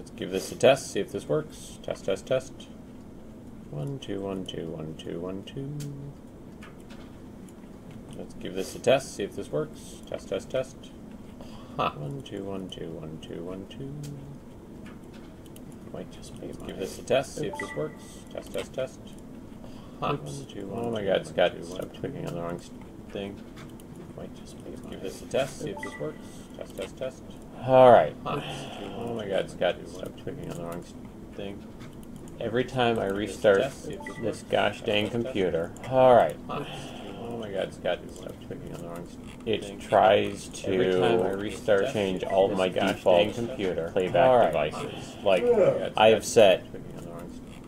Let's give this a test, see if this works. Test, test, test. 1, 2, 1, 2, 1, 2, 1, 2. Let's give this a test, see if this works. Test, test, test. Huh. 1, 2, 1, 2, 1, 2, 1, 2. Might just be. Let's give this a test, see if this works. Test, test, test. Huh. 1, 2, 1, oh my God, Scott, stop clicking on the wrong thing. Might just be. Let's give this a test, see if this works. Test, test, test. Alright. Oh my God, Scott, stop clicking on the wrong thing. Every time I restart this gosh dang computer. Alright. Oh my God, Scott, stop clicking on the wrong thing. It tries to, every time I restart, change all of my default computer playback devices. Like, I have set,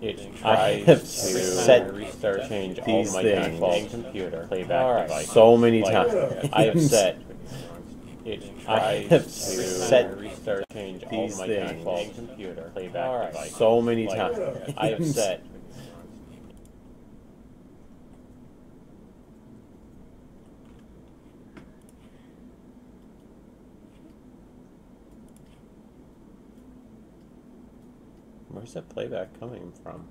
it tries to restart, change all of my default computer playback devices. So many times. I have set, I have set restart, change all of my default computer playback devices. So many times. I have set. Where's that playback coming from?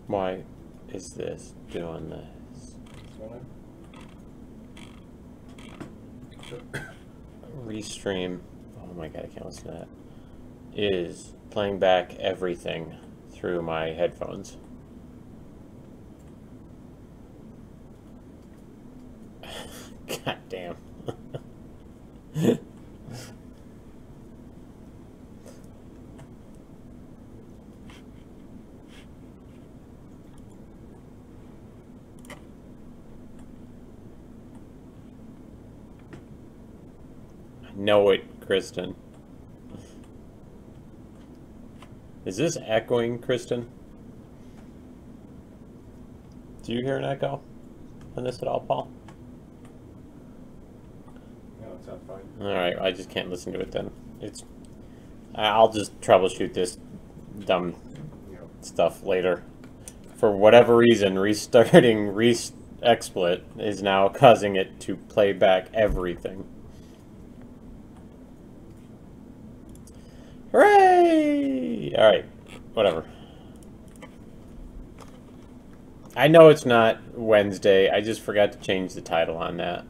Why is this doing this? Restream, oh my God, I can't listen to that, is playing back everything through my headphones. God damn. Know it, Kristen. Is this echoing, Kristen? Do you hear an echo on this at all, Paul? No, it sounds fine. Alright, I just can't listen to it then. I'll just troubleshoot this dumb stuff later. For whatever reason, restarting XSplit is now causing it to play back everything. Hooray! Alright, whatever. I know it's not Wednesday, I just forgot to change the title on that.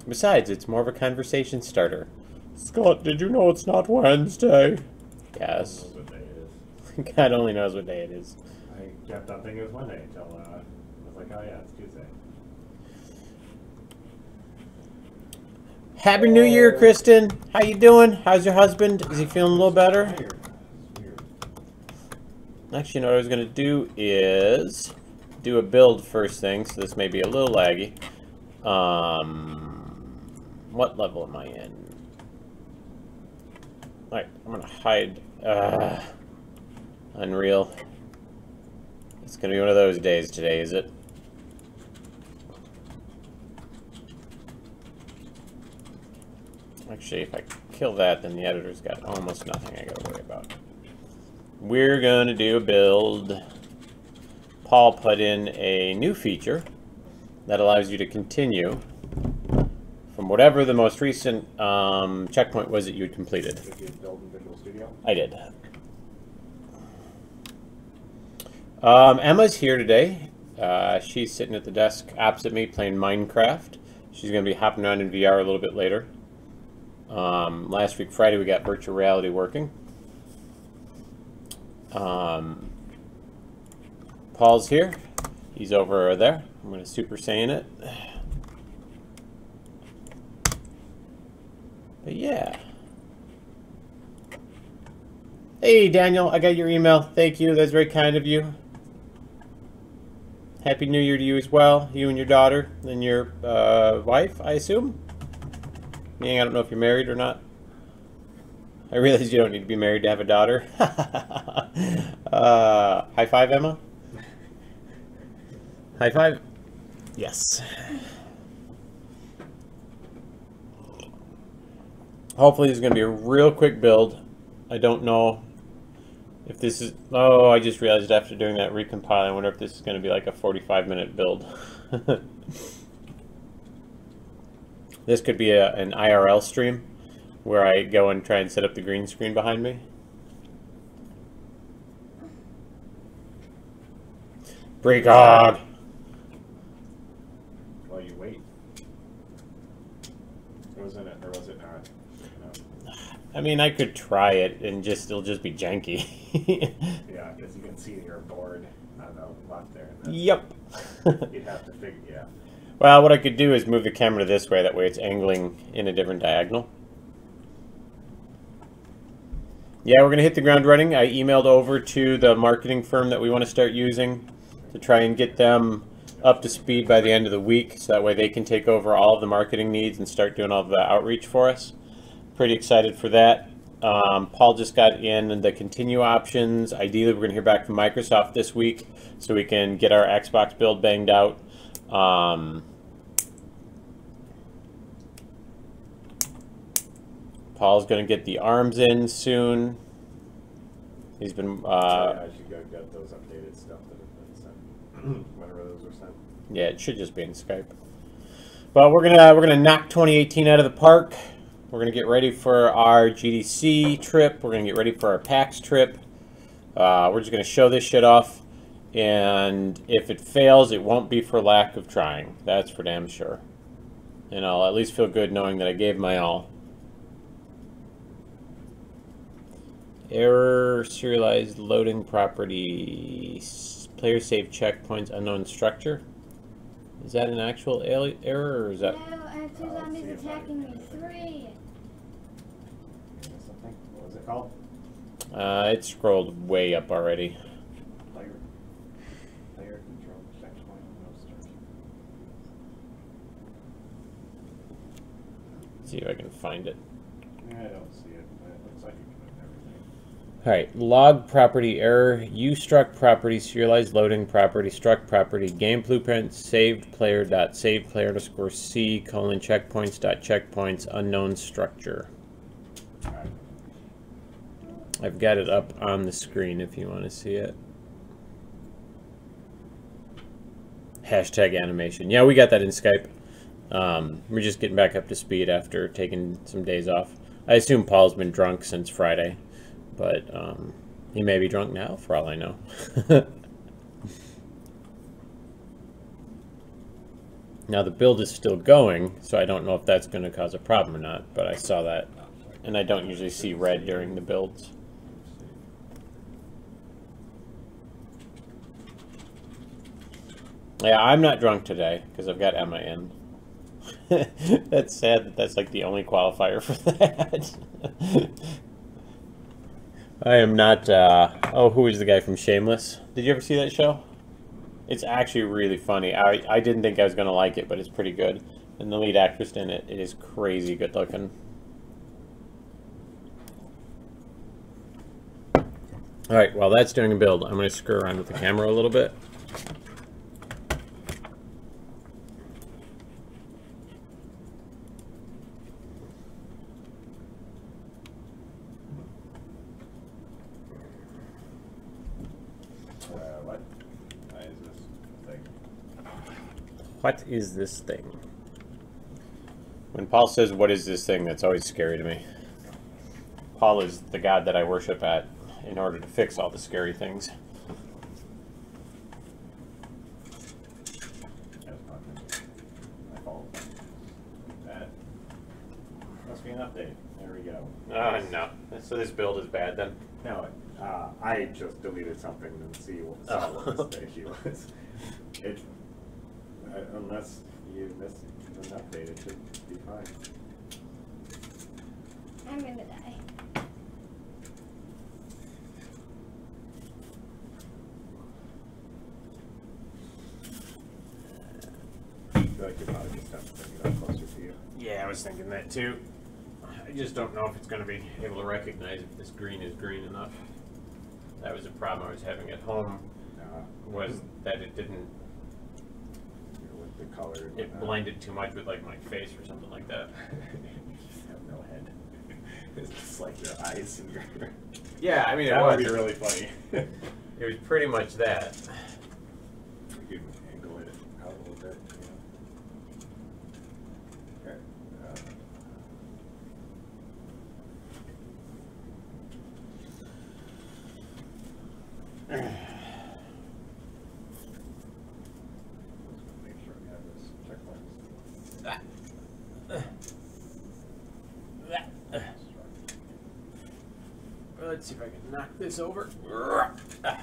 Besides, it's more of a conversation starter. Scott, did you know it's not Wednesday? Yes. God knows what day it is. God only knows what day it is. I kept on thinking it was Monday until I was like, oh yeah, it's Tuesday. Happy New Year, Kristen. How you doing? How's your husband? Is he feeling a little better? Weird. Actually, you know what I was going to do is do a build first thing, so this may be a little laggy. What level am I in? Alright, I'm gonna hide. Unreal. It's gonna be one of those days today, is it? Actually, if I kill that, then the editor's got almost nothing I gotta worry about. We're gonna do a build. Paul put in a new feature that allows you to continue from whatever the most recent checkpoint was that you had completed. Did you build in Visual Studio? I did. Emma's here today. She's sitting at the desk opposite me playing Minecraft. She's going to be hopping around in VR a little bit later. Last week, Friday, we got virtual reality working. Paul's here. He's over there. I'm going to Super Saiyan it. But yeah. Hey, Daniel, I got your email. Thank you. That's very kind of you. Happy New Year to you as well. You and your daughter and your wife, I assume? Meaning, I don't know if you're married or not. I realize you don't need to be married to have a daughter. High five, Emma. High five. Yes. Hopefully this is going to be a real quick build. I don't know if this is... Oh, I just realized after doing that recompile, I wonder if this is going to be like a 45-minute build. This could be an IRL stream where I go and try and set up the green screen behind me. Precog! Well, you wait. Wasn't it, or was it not? No. I mean, I could try it and it'll just be janky. Yeah, because you can see your board on the left there. Yep. You'd have to figure, yeah. Well, what I could do is move the camera this way. That way it's angling in a different diagonal. Yeah, we're going to hit the ground running. I emailed over to the marketing firm that we want to start using to try and get them up to speed by the end of the week, so that way they can take over all of the marketing needs and start doing all the outreach for us. Pretty excited for that. Paul just got in the continue options. Ideally, we're going to hear back from Microsoft this week so we can get our Xbox build banged out. Paul's going to get the arms in soon. He's been... I should go get those updated stuff that have been sent. Whenever those were sent. Yeah, it should just be in Skype. But we're gonna knock 2018 out of the park. We're gonna get ready for our GDC trip. We're gonna get ready for our PAX trip. We're just gonna show this shit off, and if it fails, it won't be for lack of trying. That's for damn sure. And I'll at least feel good knowing that I gave my all. Error, serialized loading property, player save checkpoints, unknown structure. Is that an actual error, or is that... No, I have two zombies attacking me. 3. Something. What was it called? It scrolled way up already. Player control checkpoint, no structure. Let's see if I can find it. I don't see it, but it looks like it can move everything. Alright, log property error, ustruct property, serialized loading property, struct property, game blueprint, saved player dot save player underscore C colon checkpoints dot checkpoints unknown structure. Alright. I've got it up on the screen if you want to see it. Hashtag animation. Yeah, we got that in Skype. We're just getting back up to speed after taking some days off. I assume Paul's been drunk since Friday. But he may be drunk now, for all I know. Now, the build is still going, so I don't know if that's going to cause a problem or not, but I saw that. And I don't usually see red during the builds. Yeah, I'm not drunk today, because I've got Emma in. That's sad that that's like the only qualifier for that. I am not, oh, who is the guy from Shameless? Did you ever see that show? It's actually really funny. I didn't think I was going to like it, but it's pretty good. And the lead actress in it is crazy good looking. Alright, while that's doing a build, I'm going to screw around with the camera a little bit. What? Why is this thing? What is this thing? When Paul says, what is this thing, that's always scary to me. Paul is the god that I worship at in order to fix all the scary things. That's not my fault. That must be an update. There we go. No. So this build is bad then? No, I just deleted something and saw what this issue was. Unless you missed an update, it should be fine. I'm gonna die. I feel like you probably just have to bring it up closer to you. Yeah, I was thinking that too. I just don't know if it's going to be able to recognize if this green is green enough. That was a problem I was having at home, was that it didn't, With the color. And it blended too much with like my face or something like that. You just have no head. It's just like your eyes and your... Yeah, I mean, that it would was be really funny. It was pretty much that. You can angle it out a little bit, you know. Okay. Make sure we have this checkpoints. Let's see if I can knock this over. Checkpoints,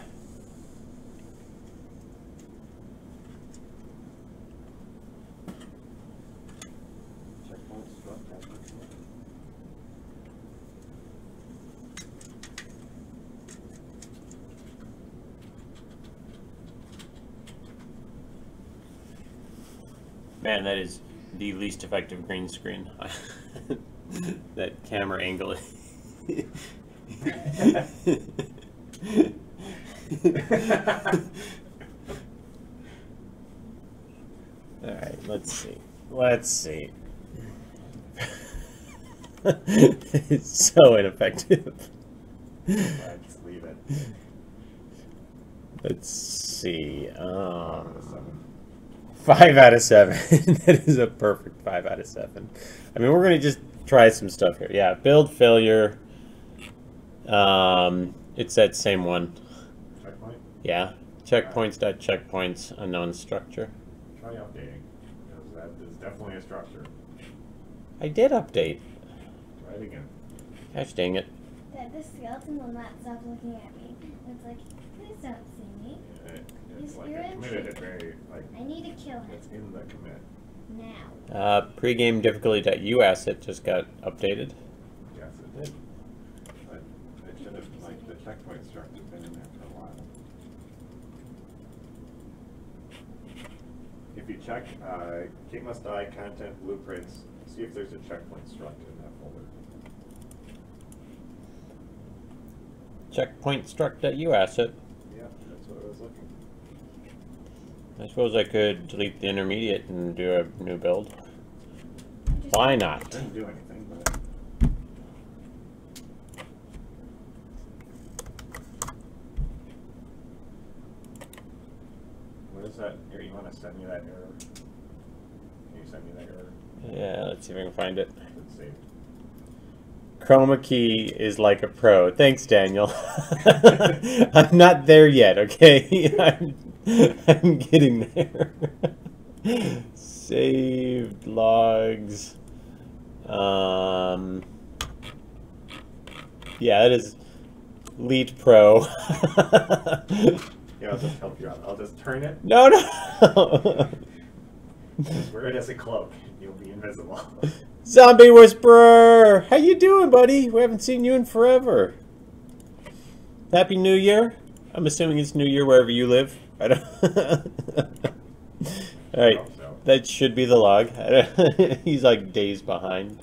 Man, that is the least effective green screen. That camera angle. Alright, let's see. Let's see. It's so ineffective. Let's leave it. Let's see. 5 out of 7. That is a perfect 5 out of 7. I mean, we're going to just try some stuff here. Yeah, build failure. It's that same one. Checkpoint? Yeah. Checkpoints.checkpoints, unknown structure. Try updating, because that is definitely a structure. I did update. Try it again. Gosh dang it. That the skeleton will not stop looking at me. It's like, please don't see me. It's like I committed it very, like, I need to kill him it's in the commit. now. Pregame difficulty.u asset just got updated. Yes, it did. But it should have, like, the checkpoint structure been in there for a while. If you check Kaet Must Die content blueprints, see if there's a checkpoint structure in that folder. Checkpoint struct.u asset. Yeah, that's what I was looking. I suppose I could delete the intermediate and do a new build. Why not? Didn't do anything, but what is that? Here, you want to send me that error? Can you send me that error? Yeah, let's see if I can find it. Let's see. Chroma key is like a pro. Thanks, Daniel. I'm not there yet, okay? I'm getting there. Saved logs. Yeah, that is Lead Pro. Yeah, I'll just help you out. I'll just turn it. No. Just wear it as a cloak. You'll be invisible. Zombie Whisperer! How you doing, buddy? We haven't seen you in forever. Happy New Year. I'm assuming it's New Year wherever you live. I don't. All right, So. that should be the log. He's like days behind.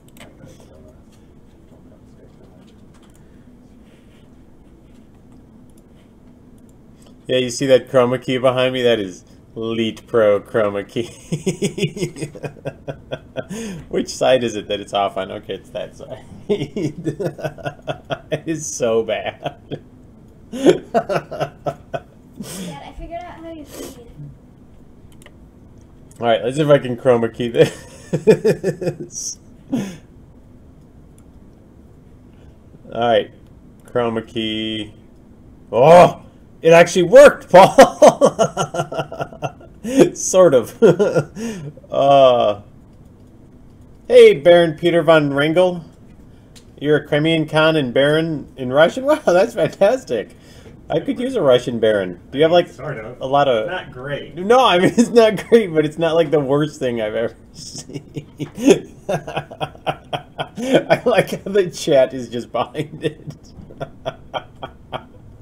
Yeah, you see that chroma key behind me? That is Elite Pro chroma key. Which side is it that it's off on? Okay, it's that side. It is so bad. Dad, I figured out how you feed. Alright, let's see if I can chroma key this. Alright, chroma key. Oh! It actually worked, Paul! Sort of. Hey, Baron Peter von Ringel. You're a Crimean Khan and Baron in Russian? Wow, that's fantastic. I could use a Russian Baron. Do you have, like, sort of. a lot of... Not great. No, I mean, it's not great, but it's not, like, the worst thing I've ever seen. I like how the chat is just behind it.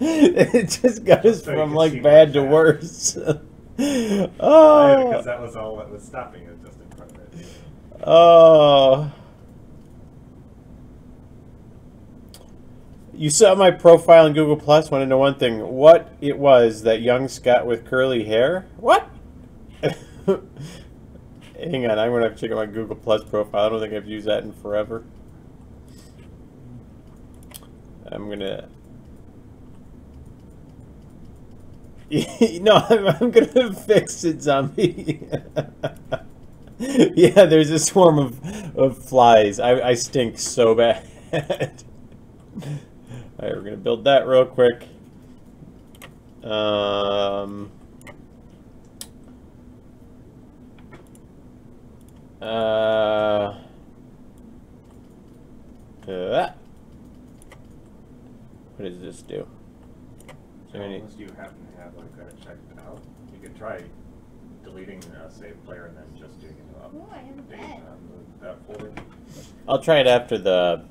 It just goes from, like, bad to worse. Oh. Because that was all that was stopping it just in front of it. Oh. You saw my profile in Google Plus. Want to know one thing? What it was, that young Scott with curly hair? What? Hang on, I'm going to have to check out my Google Plus profile. I don't think I've used that in forever. I'm going to... No, I'm going to fix it, zombie. Yeah, there's a swarm of flies. I stink so bad. Alright, we're going to build that real quick. What does this do? Unless you happen to have like that checked out, you could try deleting save player and then just doing it up. Ooh, I have a bed. That folder. I'll try it after the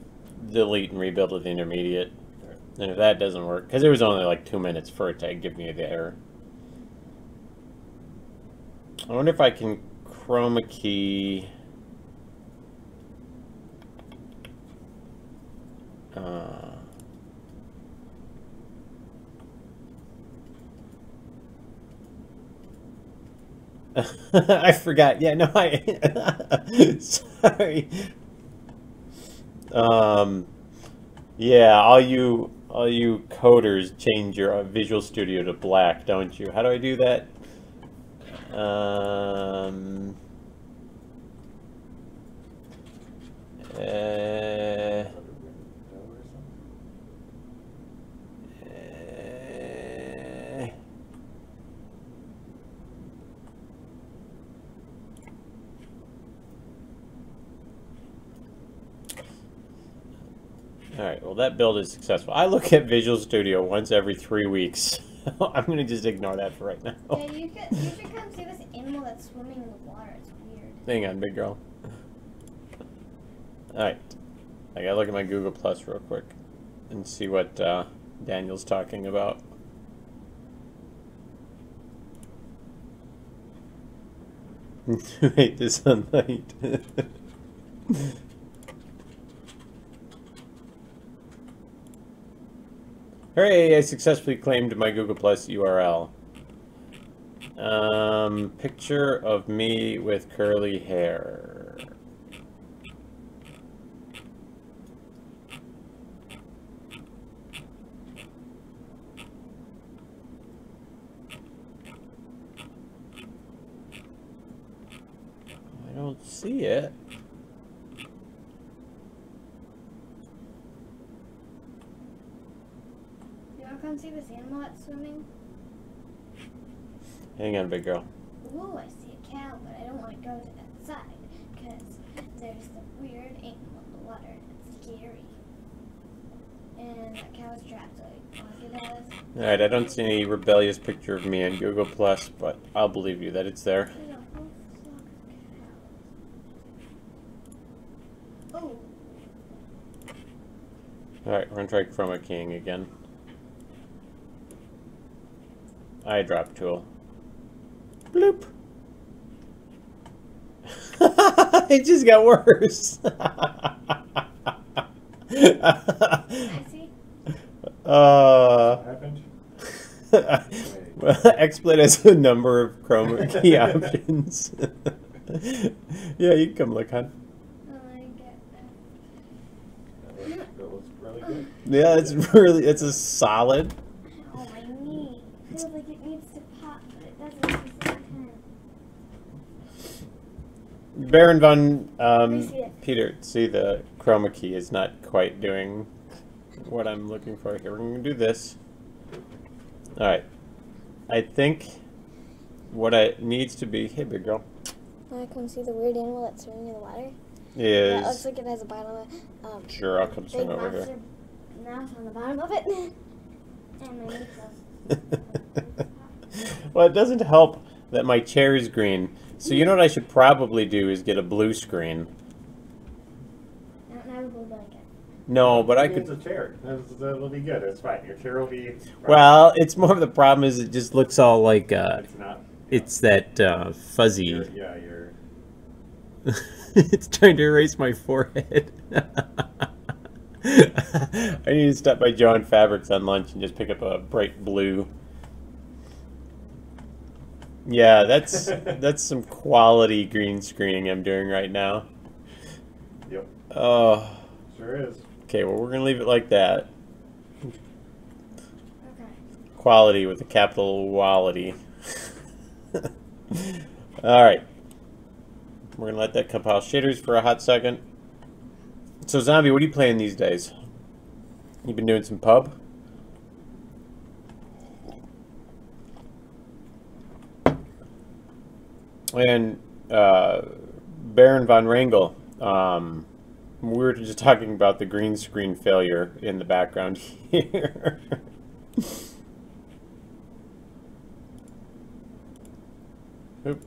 delete and rebuild of the intermediate. And if that doesn't work, because it was only like 2 minutes for it to give me the error. I wonder if I can chroma key. I forgot. Yeah, no, sorry. Yeah, all you coders change your Visual Studio to black, don't you? How do I do that? Alright, well that build is successful. I look at Visual Studio once every 3 weeks. I'm going to just ignore that for right now. Yeah, you should come see this animal that's swimming in the water. It's weird. Hang on, big girl. Alright. I gotta look at my Google Plus real quick and see what Daniel's talking about. Hate the sunlight. Hooray, I successfully claimed my Google Plus URL. Picture of me with curly hair. I don't see it. Come see this animal that's swimming. Hang on, big girl. Ooh, I see a cow, but I don't want to go to that side because there's the weird animal in the water and it's scary. And that cow is trapped, so I want to get out of this. Alright, I don't see any rebellious picture of me on Google Plus, but I'll believe you that it's there. There's a whole flock of cows. Oh. Alright, we're gonna try chroma keying again. Eye drop tool. Bloop. It just got worse. I see. What happened? Well, XSplit has a number of chroma key options. Yeah, you can come look, hon. That looks really good. Yeah, it's a solid. Oh, my knee. Feels like it needs to pop, but it doesn't at the same time. Baron von Let me see it. Peter, see the chroma key is not quite doing what I'm looking for here. We're going to do this. Alright. I think what it needs to be, hey big girl, Wanna come see the weird animal that's swimming in the water? is... Yeah, it looks like it has a bottom of Sure, I'll come big swim over monster here. mouth on the bottom of it. And my knee close. Well, it doesn't help that my chair is green. So you know what I should probably do is get a blue screen. I don't have a blue blanket. No, but I It's could... a chair. That'll be good. It's fine. Your chair will be... Well, it's more of the problem is it just looks all like, It's not... it's that fuzzy... Yeah, you're... It's trying to erase my forehead. I need to stop by Joe and Fabrics on lunch and just pick up a bright blue. Yeah, that's some quality green screening I'm doing right now. Yep. Oh. Sure is. Okay, well we're gonna leave it like that. Okay. Quality with a capital quality. Alright. We're gonna let that compile shaders for a hot second. So Zombie, what are you playing these days? You been doing some pub? And Baron von Wrangel, we were just talking about the green screen failure in the background here. Oop.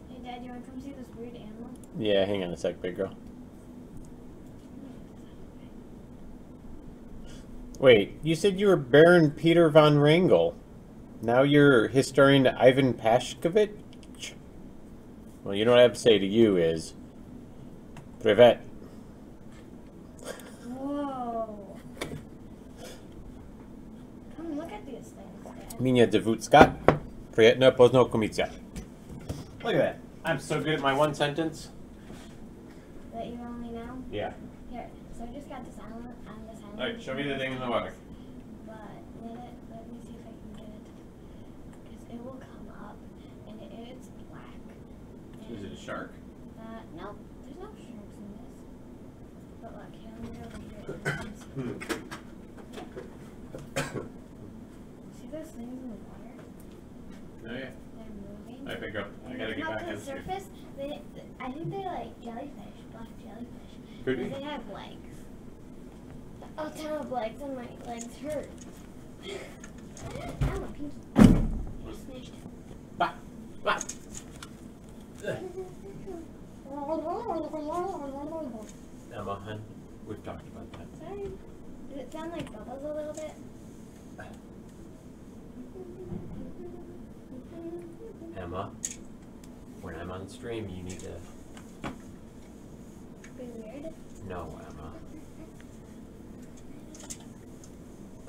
Hey, Dad, you want to come see this weird animal? Yeah, hang on a sec, big girl. Wait, you said you were Baron Peter von Wrangel. Now you're historian Ivan Pashkovich? Well, you know what I have to say to you is... Privet. Whoa. Come look at these things, Dad. Minia Devutska. Prietna poznokomicja. Look at that. I'm so good at my one sentence. That you only know? Yeah. Here, so I just got this island. On this island. Alright, show me the thing in the water. But let me see if I can get it. Because it will come up, and it's black. Is it a shark? No, there's no sharks in this. But look, here, let me go over here. See those things in the water? Oh yeah. They're moving. Alright, big girl. I And gotta they get come back up on to the the surface. I think they're like jellyfish, black jellyfish. Could be. Because they have legs. A ton of legs, and my legs hurt. Ow, my pinky. I smashed it. Bah! Bah! Emma, hun, we've talked about that. Sorry. Does it sound like bubbles a little bit? Emma, when I'm on stream, you need to... Be weird. No, Emma.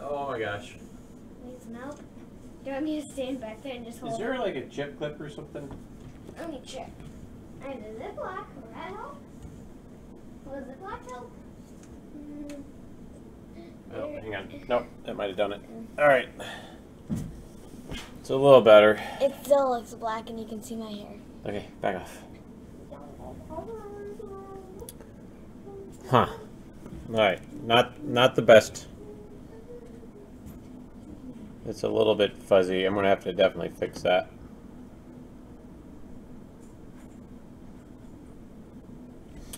Oh my gosh. Need some help? Do you want me to stand back there and just hold Is there like a chip clip or something? Let me check. And a Ziploc, will that help? Will a Ziploc help? Oh, hang on. Nope, that might have done it. Alright. It's a little better. It still looks black and you can see my hair. Okay, back off. Huh. Alright, not the best. It's a little bit fuzzy. I'm gonna have to definitely fix that.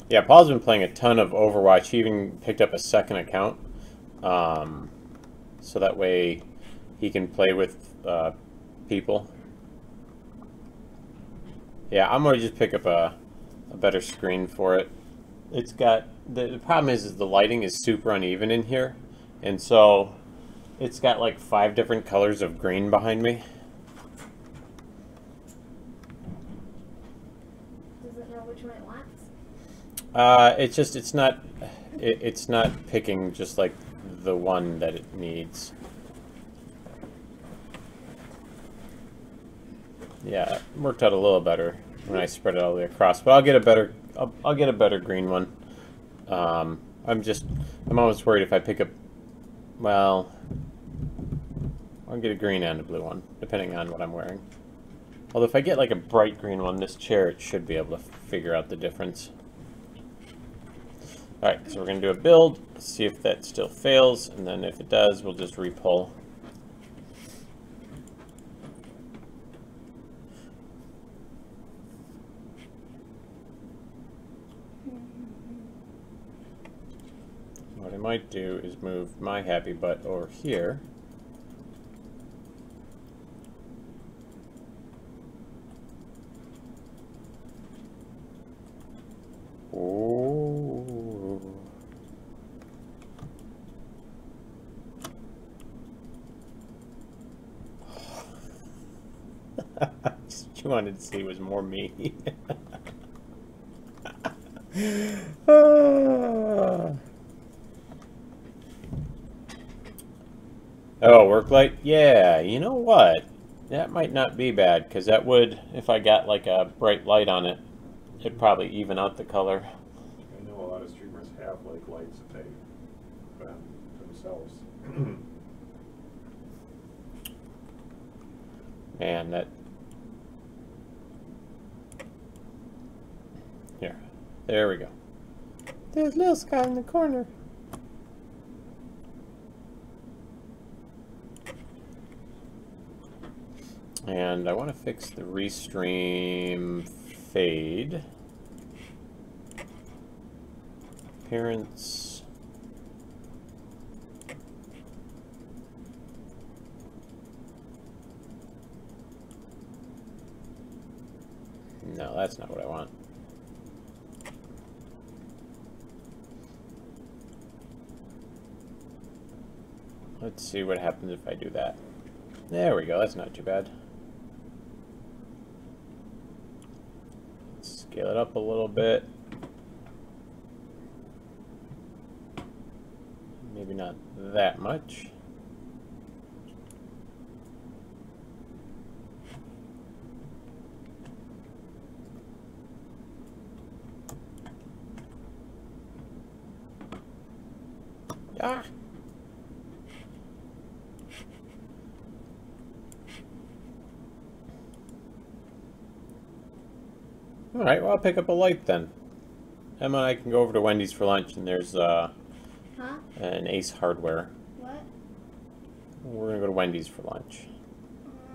Yeah, Paul's been playing a ton of Overwatch. He even picked up a second account. So that way he can play with people. Yeah, I'm gonna just pick up a better screen for it. It's got, the problem is the lighting is super uneven in here. And so it's got like 5 different colors of green behind me. Does it know which one it wants? it's not picking just like the one that it needs. Yeah, it worked out a little better when I spread it all the way across, but I'll get a better green one. I'm always worried if I pick up, well, I'll get a green and a blue one, depending on what I'm wearing. Although if I get like a bright green one, this chair, it should be able to figure out the difference. Alright, so we're going to do a build, see if that still fails, and then if it does, we'll just repull. What I might do is move my happy butt over here. Oh. Just what you wanted to see was more me. Oh, work light? Yeah, you know what? That might not be bad, because that would, if I got like a bright light on it, it'd probably even out the color. I know a lot of streamers have like lights that they put on themselves. Man, that... Here. There we go. There's little Sky in the corner. And I want to fix the restream fade. Appearance. No, that's not what I want. Let's see what happens if I do that. There we go, that's not too bad. Scale it up a little bit. Maybe not that much. Ah! Alright, well, I'll pick up a light then. Emma and I can go over to Wendy's for lunch, and there's an Ace Hardware. What? We're gonna go to Wendy's for lunch.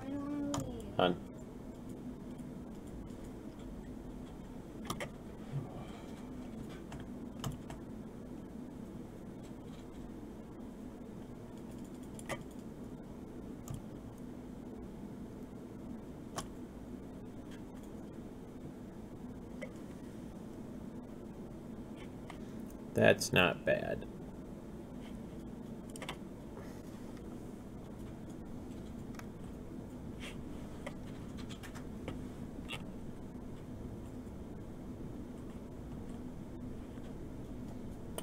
I don't want to leave. Hon. That's not bad.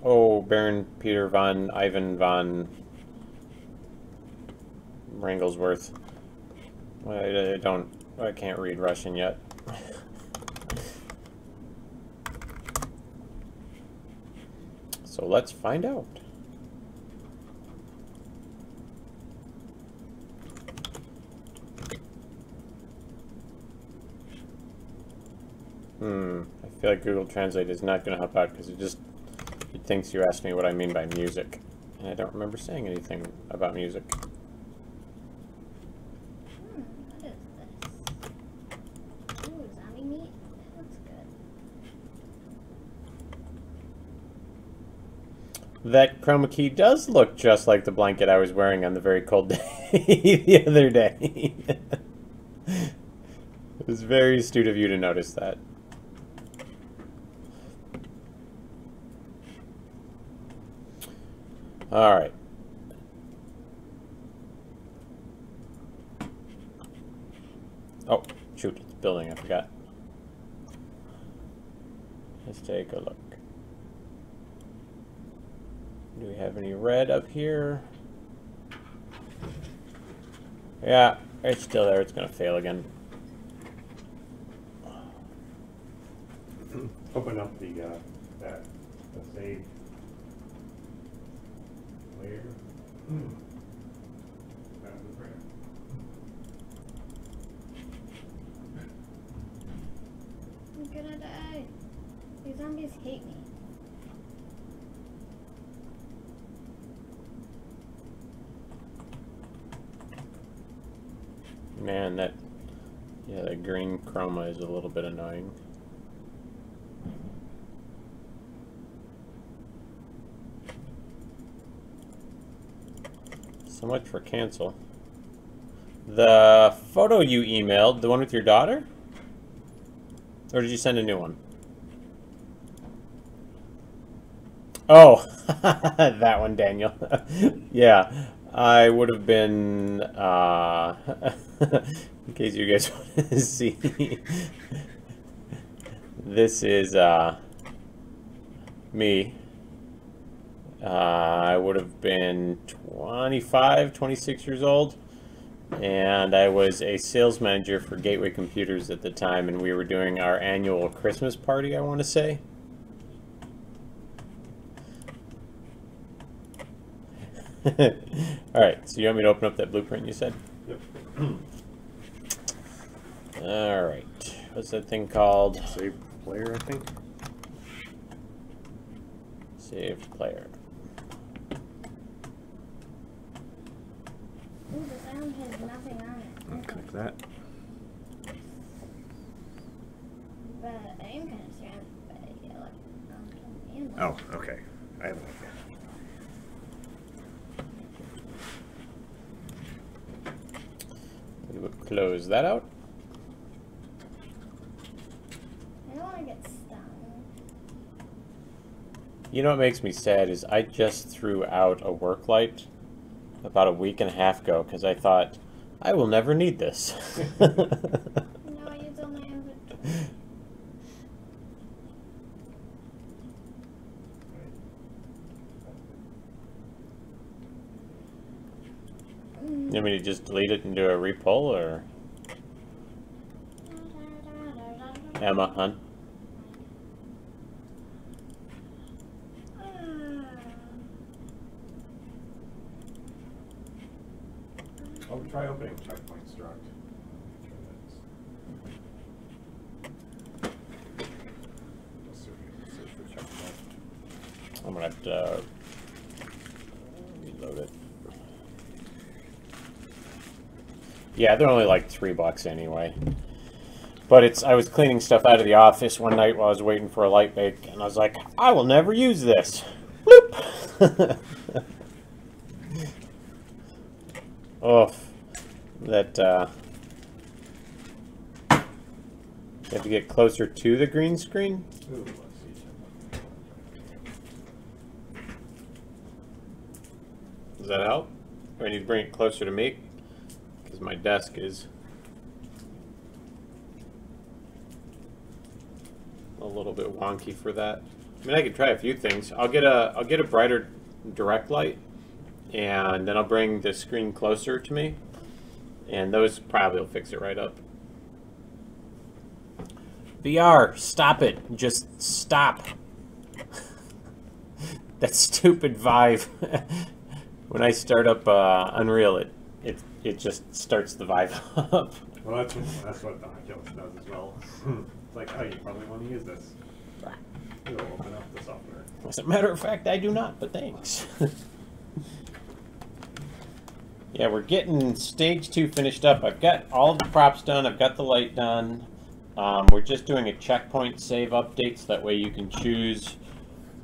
Oh, Baron Peter von Ivan von Wranglesworth. I can't read Russian yet. So let's find out. I feel like Google Translate is not going to help out because it thinks you asked me what I mean by music. And I don't remember saying anything about music. What is this? Ooh, zombie meat? That looks good. That chroma key does look just like the blanket I was wearing on the very cold day the other day. It was very astute of you to notice that. All right. Oh, shoot, it's building, I forgot. Let's take a look. Do we have any red up here? Yeah, it's still there. It's going to fail again. Open up the save layer. I'm gonna die. These zombies hate me. Man, that green chroma is a little bit annoying. So much for cancel. The photo you emailed, the one with your daughter? Or did you send a new one? Oh, that one, Daniel. Yeah, I would have been, in case you guys want to see. This is me. I would have been 25, 26 years old, and I was a sales manager for Gateway Computers at the time, and we were doing our annual Christmas party, I want to say. Alright, so you want me to open up that blueprint you said? Yep. Alright, what's that thing called? Save player, I think. Save player. Ooh, the sound has nothing on it. Click that. But I am kind of surrounded by animals. Oh, okay. I have an idea. We would close that out. I don't want to get stung. You know what makes me sad is I just threw out a work light about a week and a half ago because I thought, I will never need this. No, it's on my inventory. You want me to just delete it and do a repull, or? Emma, hon? Oh, try opening checkpoint struct. Search for checkpoint. I'm gonna have to reload it. Yeah, they're only like $3 anyway. But I was cleaning stuff out of the office one night while I was waiting for a light bake, and I was like, I will never use this. Bloop! Oh, that, you have to get closer to the green screen? Ooh, let's see. Does that help? Or I need to bring it closer to me? Because my desk is a little bit wonky for that. I mean, I could try a few things. I'll get a brighter direct light, and then I'll bring the screen closer to me, and those probably will fix it right up. VR, stop it. Just stop. That stupid Vive. When I start up Unreal, it just starts the Vive up. Well, that's what the Oculus does as well. It's like, oh, you probably want to use this. It'll open up the software. As a matter of fact, I do not, but thanks. Yeah, we're getting stage 2 finished up. I've got all of the props done. I've got the light done. We're just doing a checkpoint save update, so that way you can choose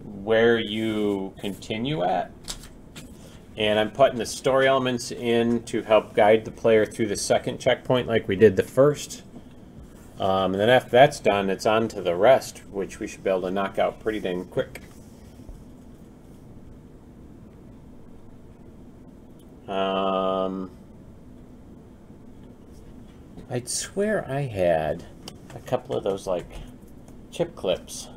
where you continue at. And I'm putting the story elements in to help guide the player through the second checkpoint like we did the first. And then after that's done, it's on to the rest, which we should be able to knock out pretty dang quick. I'd swear I had a couple of those, like, chip clips.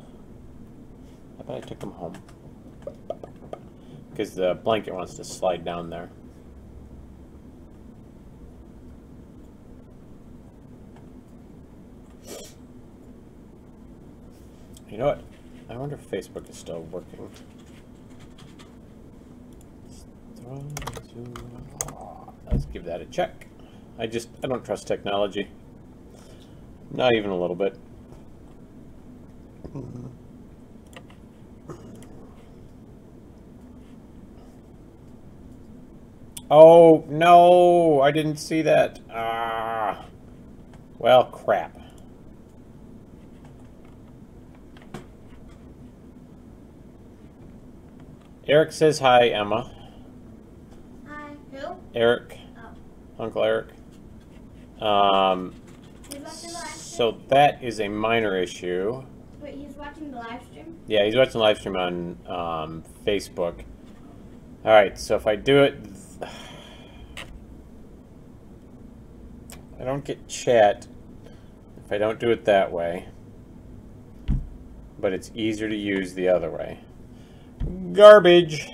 I bet I took them home. because the blanket wants to slide down there. You know what? I wonder if Facebook is still working. Let's give that a check. I don't trust technology. Not even a little bit. Oh, no, I didn't see that. Ah. Well, crap. Eric says hi, Emma. Hi. Who? Eric. Oh. Uncle Eric. He's watching the live stream? So that is a minor issue. Wait, he's watching the live stream? Yeah, he's watching the live stream on Facebook. Alright, so if I do it... I don't get chat if I don't do it that way. But it's easier to use the other way. Garbage!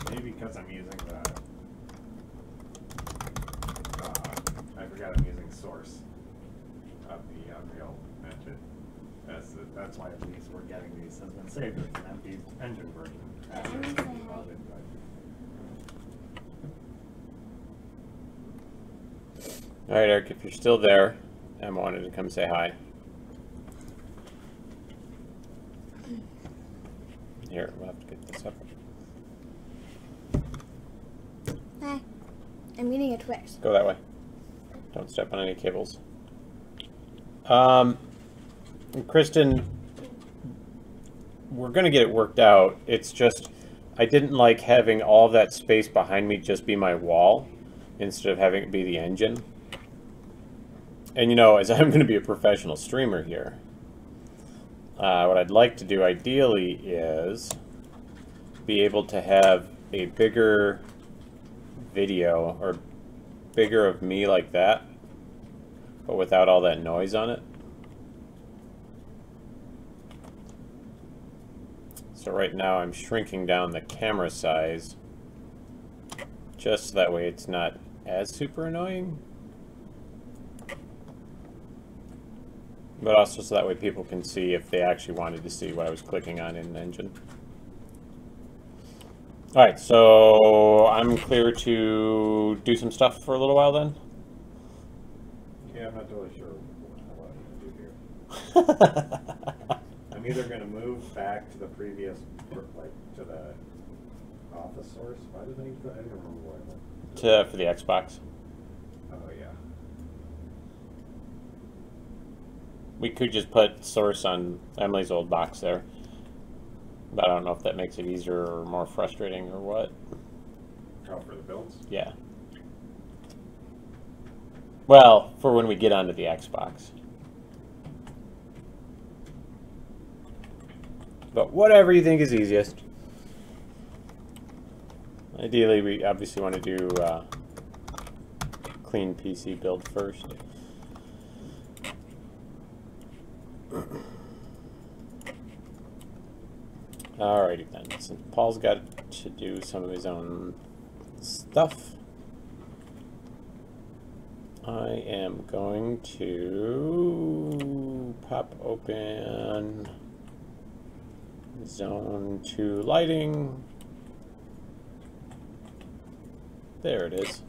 Maybe because I'm using the... I forgot I'm using source of the Unreal Engine. That's why at least we're getting these. Has been saved as an empty engine version. After it's been debugged, Alright, Eric, if you're still there, Emma wanted to come say hi. Here, we'll have to get this up. Hi. I'm eating a Twix. Go that way. Don't step on any cables. Kristen, we're going to get it worked out. It's just, I didn't like having all of that space behind me just be my wall instead of having it be the engine. And you know, as I'm going to be a professional streamer here, what I'd like to do ideally is be able to have a bigger video or bigger of me like that, but without all that noise on it. So right now I'm shrinking down the camera size just so that way it's not as super annoying. But also so that way people can see if they actually wanted to see what I was clicking on in the engine. Alright, so I'm clear to do some stuff for a little while then? yeah, I'm not totally sure what I'm going to do here. I'm either going to move back to the previous, like, to the office source. Why did I use that? I don't remember why I went. For the Xbox. Oh, yeah. We could just put source on Emily's old box there. But I don't know if that makes it easier or more frustrating or what. Oh, for the builds? Yeah. Well, for when we get onto the Xbox. But whatever you think is easiest. Ideally, we obviously want to do clean PC build first. Alrighty then, since Paul's got to do some of his own stuff, I am going to pop open Zone 2 lighting. There it is.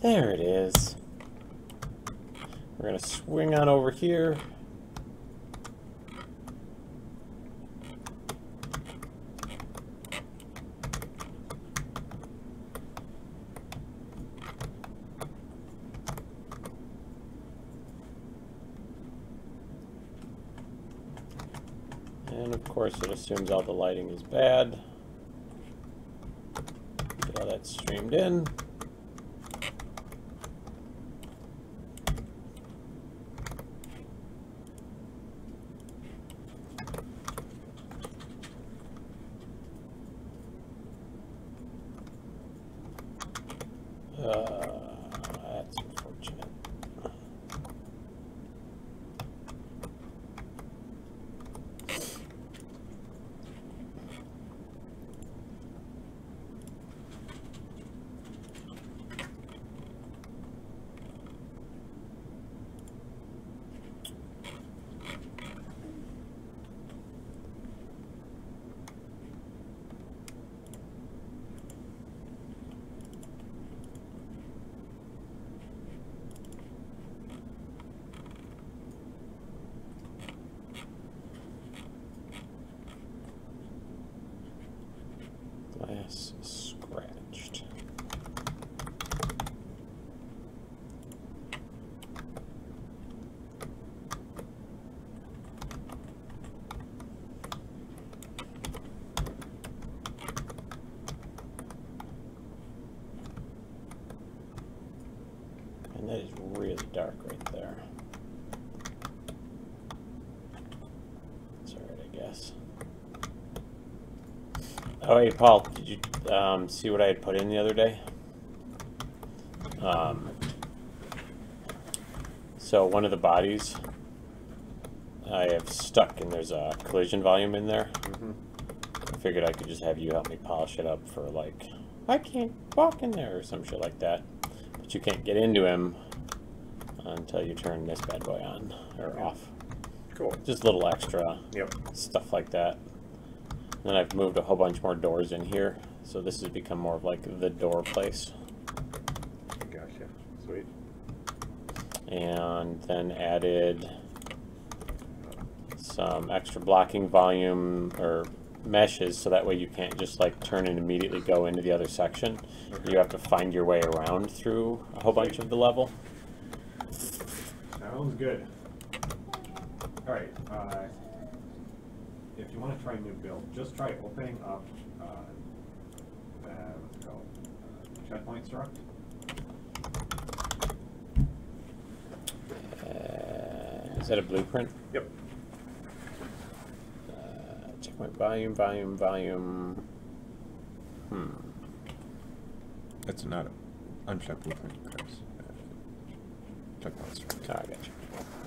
There it is. We're going to swing on over here. And of course it assumes all the lighting is bad. Get all that streamed in. That's unfortunate. That is really dark right there. That's alright, I guess. Oh, hey, Paul, did you see what I had put in the other day? So one of the bodies I have stuck, and there's a collision volume in there. I figured I could just have you help me polish it up for, like, I can't walk in there or some shit like that. But you can't get into him until you turn this bad boy on or off. Cool. Just a little extra stuff like that. And then I've moved a whole bunch more doors in here, so this has become more of like the door place. Gotcha. Sweet. And then added some extra blocking volume or meshes, so that way you can't just like turn and immediately go into the other section. You have to find your way around through a whole bunch of the level. Sounds good. All right. If you want to try a new build, just try opening up what's it called? Checkpoint struct. Is that a blueprint? Yep. Checkpoint volume. That's not unchecked blueprint, Chris. Checkpoint struct. Oh, I got you.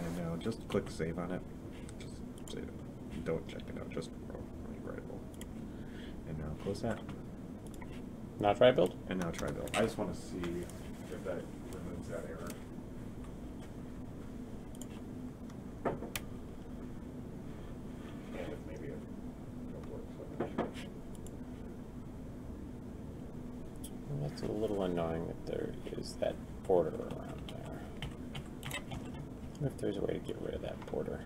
And now just click save on it. Just save it. Don't check it out, just running writable. And now close that. Now try build? And now try build. I just want to see if that removes that error. And if maybe it works. I'm not sure. Well, that's a little annoying that there is that border around there. I wonder if there's a way to get rid of that border.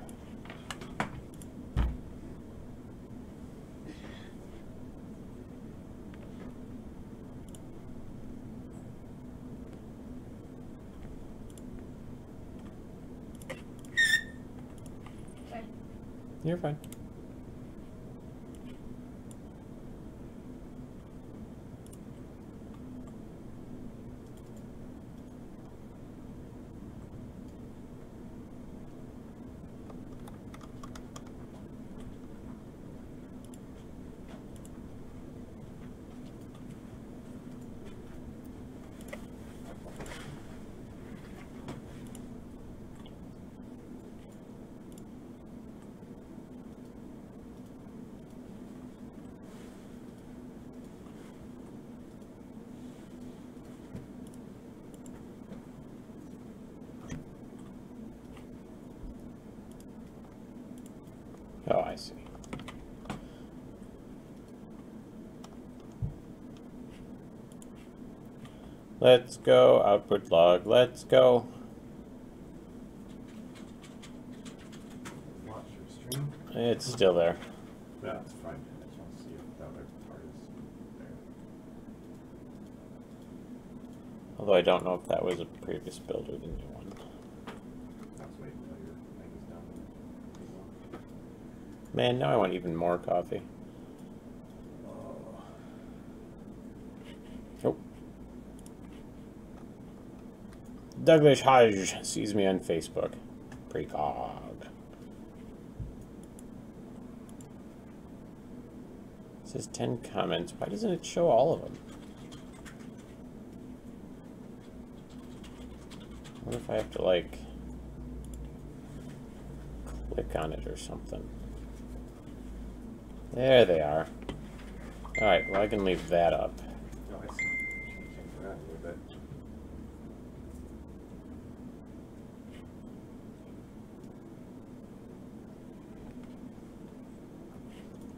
You're fine. Oh, I see. Let's go, output log, let's go. Watch your stream. It's still there. That's fine. I just want to see if the other part is there. Although I don't know if that was a previous build or the new one. Let's wait until your thing is done. Man, now I want even more coffee. Oh. Douglas Hodge sees me on Facebook. Precog. It says 10 comments. Why doesn't it show all of them? What if I have to, like, click on it or something? There they are. Alright, well I can leave that up. No, I see. Change around a little bit.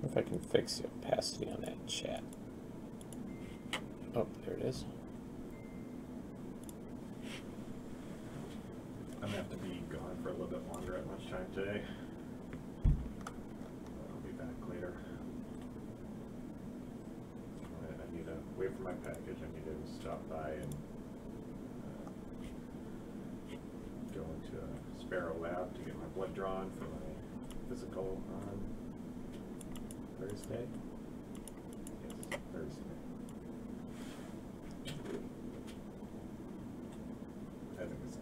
If I can fix the opacity on that chat. Oh, there it is. I'm gonna have to be gone for a little bit longer at lunchtime today. I'll be back later. I need to wait for my package. I need to stop by and go into a Sparrow lab to get my blood drawn for my physical on Thursday. Yes, Thursday. I think it's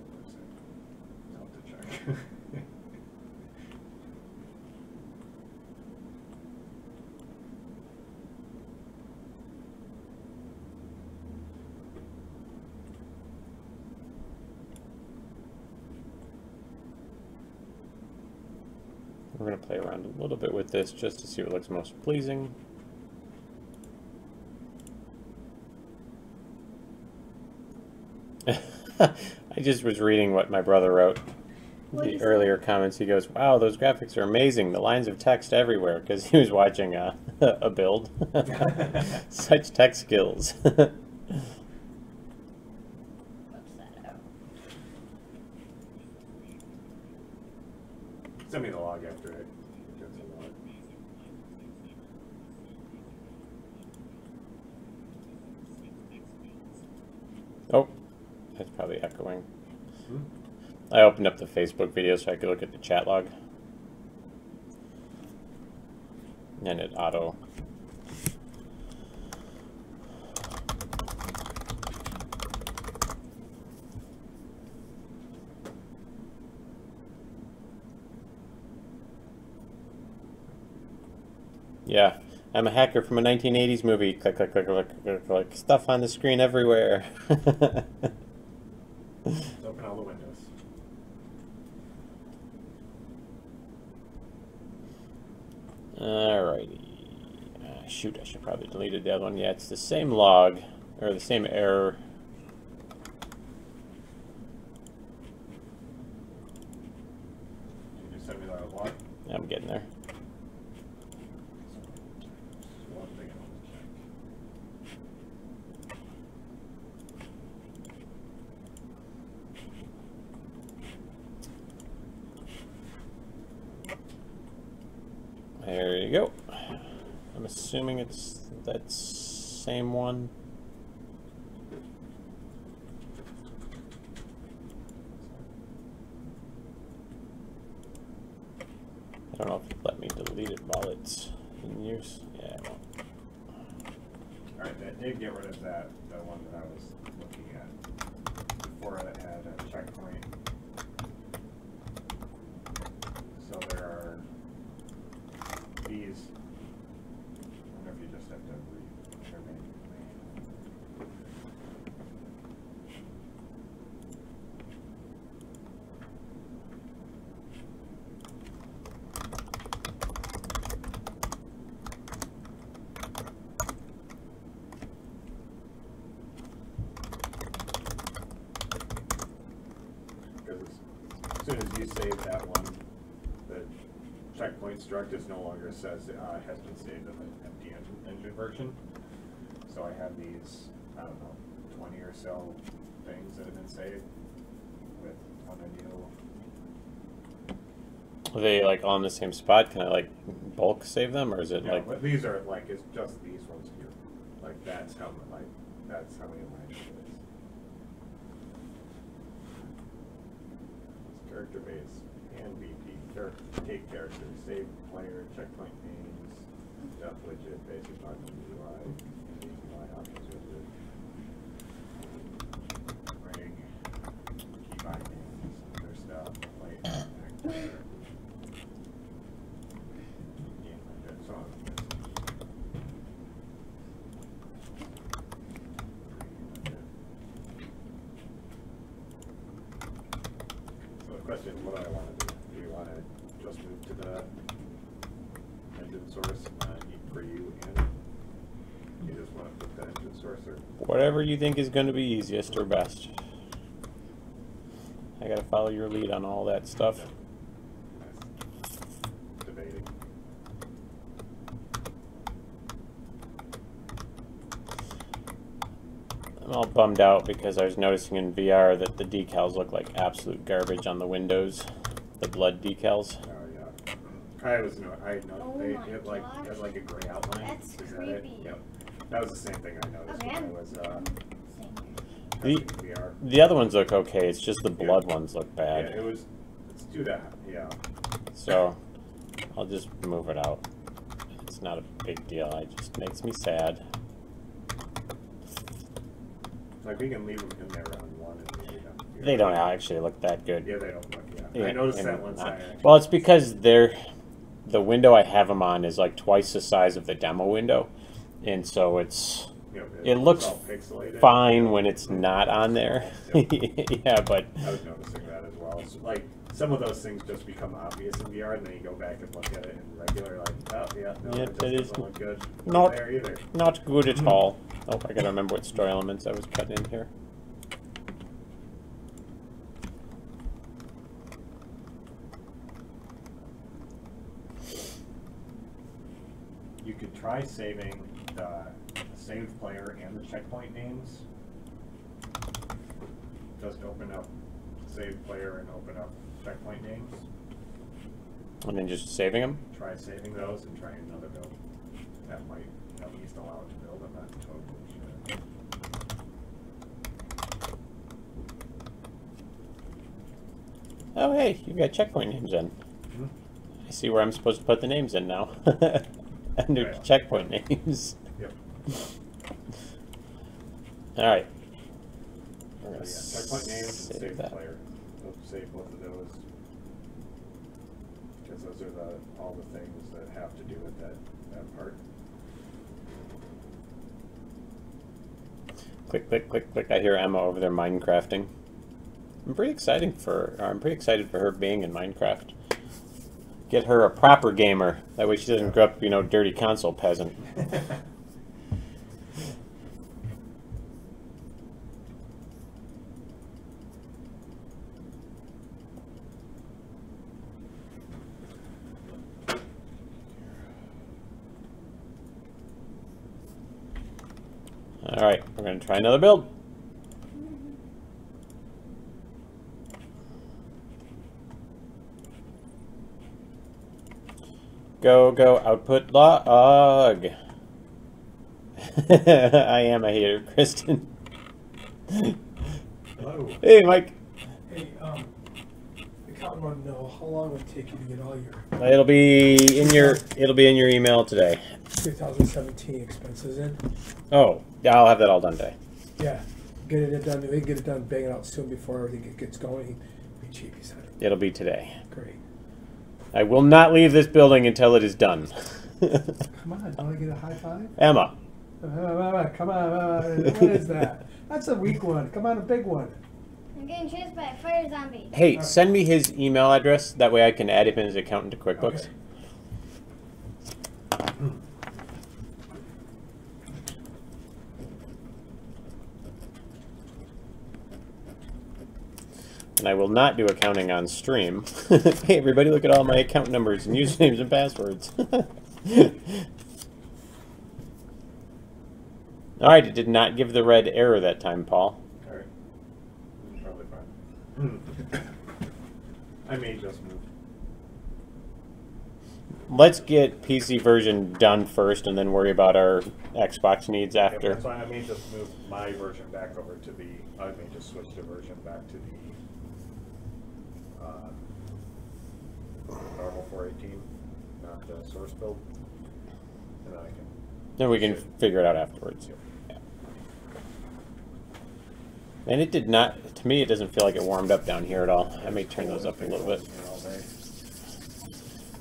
We're going to play around a little bit with this just to see what looks most pleasing. I just was reading what my brother wrote. The earlier comments, he goes, "Wow, those graphics are amazing. The lines of text everywhere," because he was watching a build. Such tech skills. What's that out? Send me the log after it. Gets a log. Oh, that's probably echoing. I opened up the Facebook video so I could look at the chat log. And it auto. Yeah, I'm a hacker from a 1980s movie. Click, click, click, click, click, click. Stuff on the screen everywhere. Let's open all the windows. Alrighty. Shoot, I should probably delete the other one. Yeah, it's the same log, or the same error. Can you send me that log? I'm getting there. One thing I want to check. There you go. I'm assuming it's that same one. I don't know if it'll let me delete it while it's in use. Yeah, it won't. Alright, that did get rid of that one that I was looking at. Before it had a checkpoint. So there are these. I wonder if you just have to remain. Because as soon as you save that one, the checkpoint struct is no longer says has been saved in the empty engine version. So I have these, I don't know, 20 or so things that have been saved with on a new. Are they like on the same spot? Can I like bulk save them, or is it No, like? but these are like it's just these ones here. Like that's how many lines it is. It's character base and VP. Take character, save player, checkpoint names, stuff widget, basic document UI, UI options widget, ring, key bindings, other stuff, light, actor. Yeah, that's all. So the question is, what do I want to do? Do you want to just move to the engine source for you, and you just want to put the engine source, or Whatever you think is going to be easiest or best. I gotta follow your lead on all that stuff. debating? I'm all bummed out because I was noticing in VR that the decals look like absolute garbage on the windows. The blood decals. Oh yeah, I know Oh they my had like a gray outline. That's Is that it? creepy. Yep, that was the same thing I noticed when I was testing VR. The other ones look okay, it's just the blood ones look bad. Yeah, let's do that. Yeah. So, I'll just move it out. It's not a big deal, it just makes me sad. Like we can leave them in there on one and leave them. They don't actually look that good. Yeah, they don't look. Yeah, I noticed and that once. well, it's because the window I have them on is like twice the size of the demo window, and so it's you know, It looks all pixelated. fine when it's not on there. Yeah, but I was noticing that as well. So, like, some of those things just become obvious in VR, and then you go back and look at it in regular, like, oh yeah, no, Yeah, it just that is doesn't look good not- there either. not good at all. Oh, I gotta remember what story elements I was cutting in here. You could try saving the saved player and the checkpoint names. Just open up saved player and open up checkpoint names. And then just saving them. Try saving those and try another build. That might at least allow it to build. I'm not totally sure. Oh, hey, you've got checkpoint names in. Hmm? I see where I'm supposed to put the names in now. Under Yeah. checkpoint names. Yep. All right. We're So gonna yeah, checkpoint names and save save that. player. We'll save both of those. Because those are all the things that have to do with that part. Click, click, click, click. I hear Emma over there Minecrafting. I'm pretty excited for her being in Minecraft. Get her a proper gamer. That way she doesn't grow up, dirty console peasant. All right, we're going to try another build. Go, go, output log. I am a hater, Kristen. Hello. Hey, Mike. Hey, the accountant wanted to know how long it would take you to get all your It'll be in your email today. 2017 expenses in. Oh, yeah, I'll have that all done today. Yeah, get it done. We can get it done, bang it out soon before everything gets going. Be cheap, he said. It'll be today. Great. I will not leave this building until it is done. Come on, don't I get a high five? Emma. Come on, what is that? That's a weak one. Come on, a big one. I'm getting chased by a fire zombie. Hey, send me his email address. That way I can add him as an accountant to QuickBooks. Okay. And I will not do accounting on stream. Hey, everybody, look at all my account numbers and usernames and passwords. All right, it did not give the red error that time, Paul. Alright. Probably fine. I may just move. Let's get PC version done first and then worry about our Xbox needs Yeah, after. that's why I may just move my version back over to the, I may just switch the version back to the normal 418, not the source build. And then I can. Then we can figure it out afterwards. Yeah. And it did not, to me, it doesn't feel like it warmed up down here at all. I may turn those up a little bit. All day.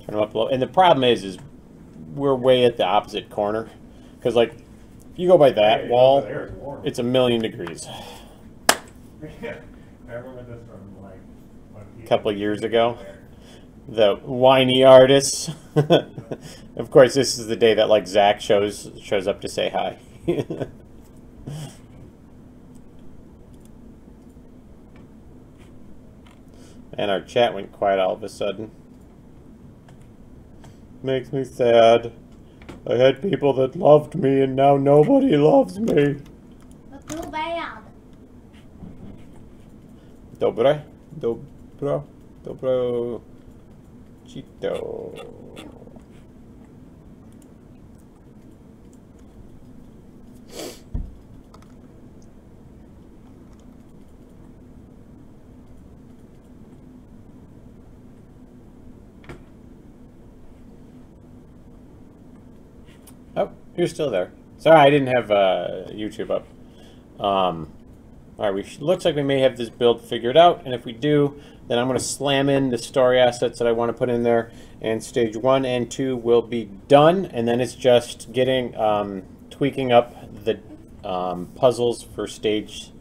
Turn them up a little. And the problem is we're way at the opposite corner. Because, like, if you go by that Hey, wall, over there is warm. it's 1,000,000 degrees. Yeah, I remember this from like A couple years ago. The whiny artists. Of course, this is the day that, like, Zach shows up to say hi. And our chat went quiet all of a sudden. Makes me sad. I had people that loved me and now nobody loves me. But too bad. Dobra. Chito. Oh, you're still there. Sorry, I didn't have YouTube up. All right, looks like we may have this build figured out, and if we do, then I'm going to slam in the story assets that I want to put in there, and stage 1 and 2 will be done, and then it's just getting tweaking up the puzzles for stage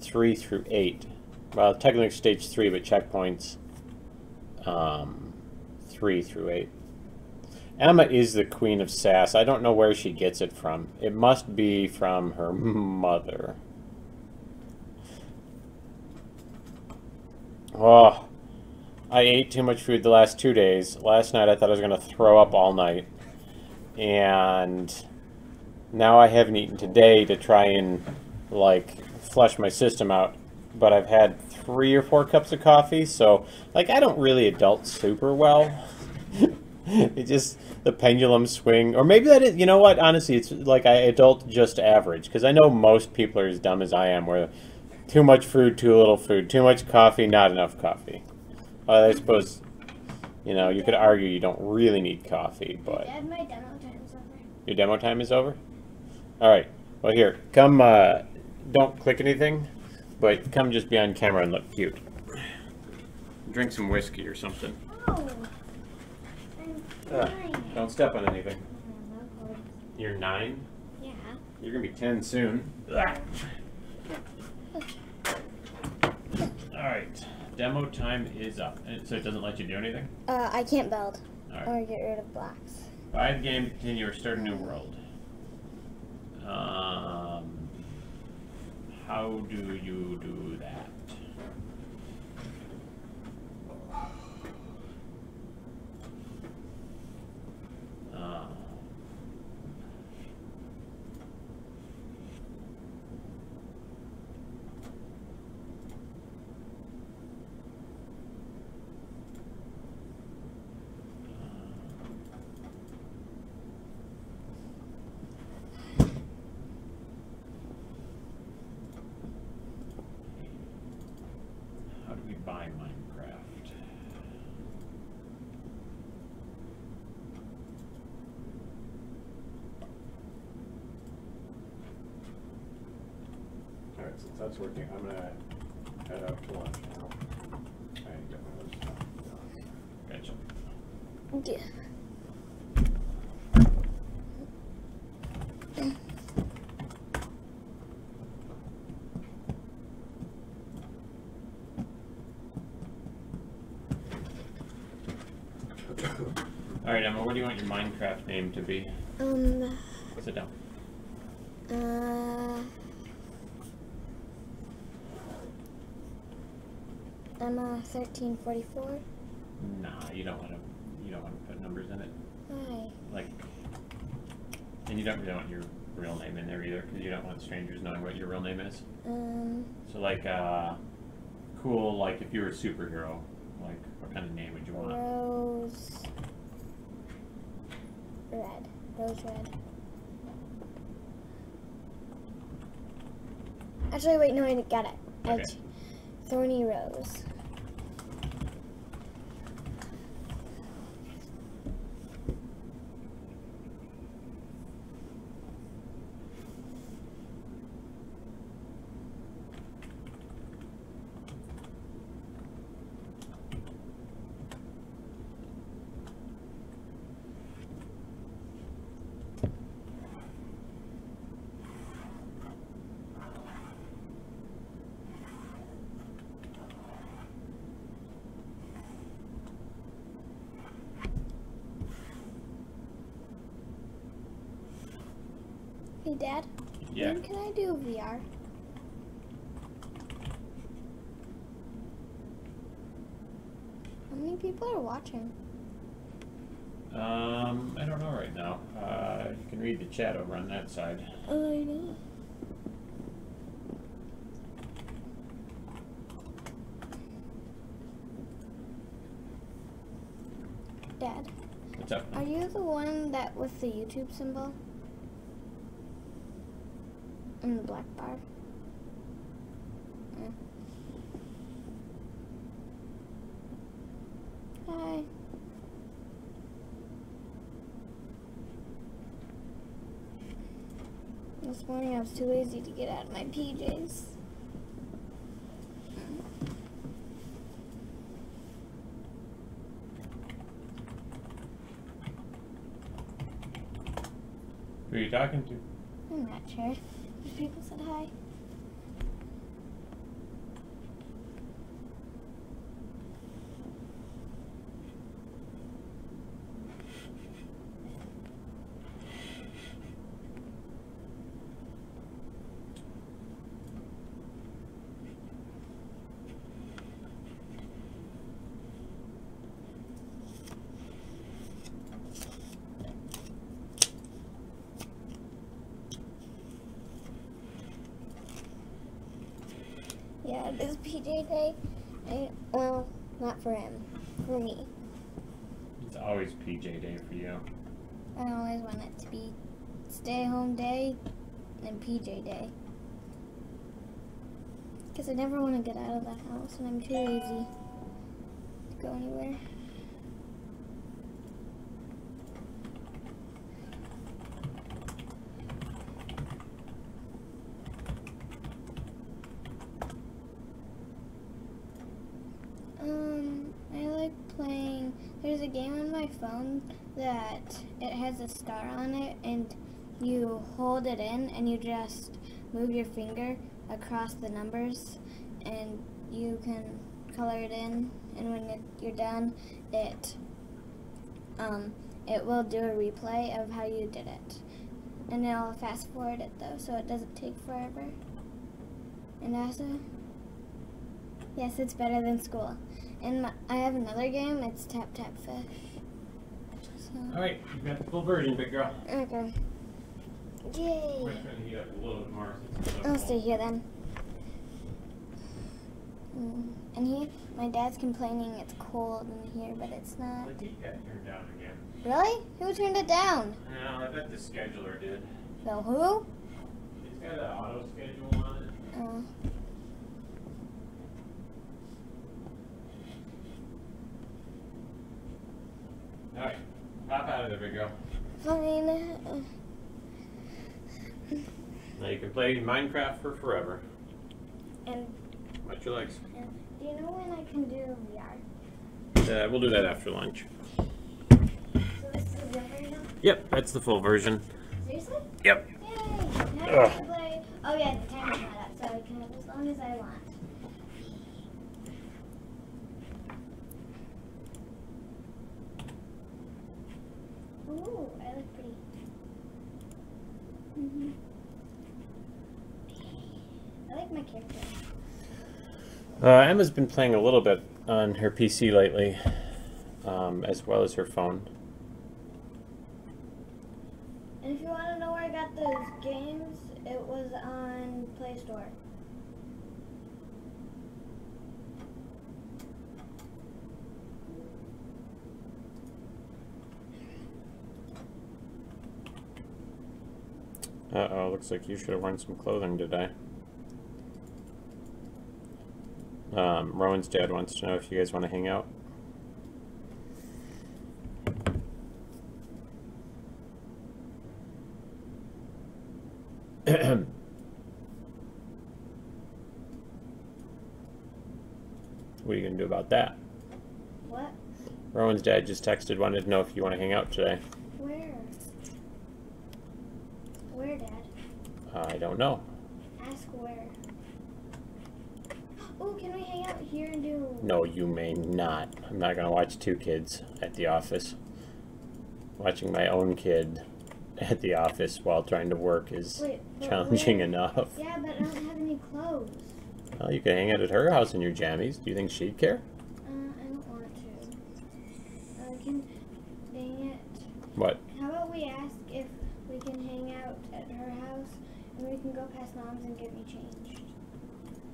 3 through 8. Well, technically stage 3, but checkpoints 3 through 8. Emma is the queen of sass. I don't know where she gets it from. It must be from her mother. Oh, I ate too much food the last 2 days. Last night I thought I was going to throw up all night. And now I haven't eaten today to try and, like, flush my system out. But I've had 3 or 4 cups of coffee, so, like, I don't really adult super well. It just, the pendulum swing, or maybe that is, you know what, honestly, it's like I adult just average, because I know most people are as dumb as I am, where too much food, too little food, too much coffee, not enough coffee. I suppose, you know, you could argue you don't really need coffee, but... Dad, my demo time's over. Your demo time is over? Alright, well here, come, don't click anything, but come just be on camera and look cute. Drink some whiskey or something. Oh, I'm 9. Don't step on anything. Oh, no. You're 9? Yeah. You're gonna be 10 soon. Alright, demo time is up. So it doesn't let you do anything? I can't build. Alright. Or get rid of blocks. Buy the game to continue or start a new world. How do you do that? How do we buy Minecraft? Alright, since that's working, I'm gonna head out to lunch now. And get my other stuff done. Gotcha. Yeah. Alright, Emma, what do you want your Minecraft name to be? Sit down. Emma 1344. Nah, you don't want to put numbers in it. Why? Like, and you don't really want your real name in there either, because you don't want strangers knowing what your real name is. So like, cool, like if you were a superhero, like what kind of name would you want? Rose Red. Rose Red. Actually, wait, no, I got it. Okay. Thorny Rose. Hey, Dad. Yeah. When can I do VR? How many people are watching? I don't know right now. You can read the chat over on that side. Oh, I know. Dad, What's up? are you the one that with the YouTube symbol? In the black bar? Hi. This morning I was too lazy to get out of my PJs. Who are you talking to? I'm not sure. people said hi. Yeah, this PJ day. Well, not for him. For me. It's always PJ day for you. I always want it to be stay-home day and PJ day. Because I never want to get out of the house and I'm too lazy to go anywhere. I like playing, there's a game on my phone that it has a star on it and you hold it in and you just move your finger across the numbers and you can color it in, and when you're done it will do a replay of how you did it, and it'll fast forward it though so it doesn't take forever. And also, yes, it's better than school. And I have another game, it's Tap Tap Fish. So. Alright, you've got the full version, big girl. Okay. Yay! We're just gonna heat up a little bit more since it's I'll stay here then. And here, my dad's complaining it's cold in here, but it's not. The heat got turned down again. Really? Who turned it down? No, I bet the scheduler did. The who? It's got an auto schedule on it. Oh. Alright, pop out of there, big girl. Fine. Now you can play Minecraft for forever. And Watch your legs. do you know when I can do VR? We'll do that after lunch. So this is the real version? Yep, that's the full version. Seriously? Yep. Yay! Now I can play. Oh yeah, the timer's not up, so I can have as long as I want. Ooh, I look pretty. I like my character. Emma's been playing a little bit on her PC lately, as well as her phone. And if you want to know where I got those games, it was on Play Store. Uh-oh, looks like you should have worn some clothing today. Rowan's dad wants to know if you guys want to hang out. What are you going to do about that? What? Rowan's dad just texted, wanted to know if you want to hang out today. Where? Where, Dad? I don't know. Ask where. Oh, can we hang out here and do... No, you may not. I'm not going to watch two kids at the office. Watching my own kid at the office while trying to work is Wait, but challenging where? enough. Yeah, but I don't have any clothes. Well, you can hang out at her house in your jammies. Do you think she'd care? I don't want to. Dang it. What? How about we ask if we can hang out at her house and we can go past Mom's and get me changed.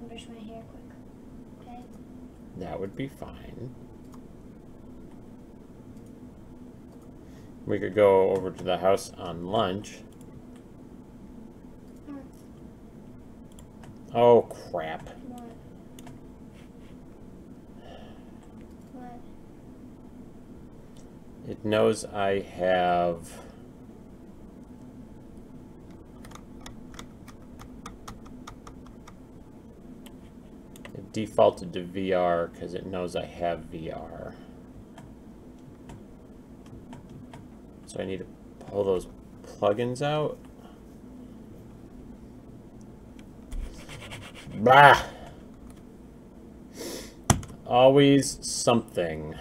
And brush my hair quick. Okay? That would be fine. We could go over to the house on lunch. Hmm. Oh, crap. What? What? It knows I have... It defaulted to VR because it knows I have VR. So I need to pull those plugins out. Bah! Always something.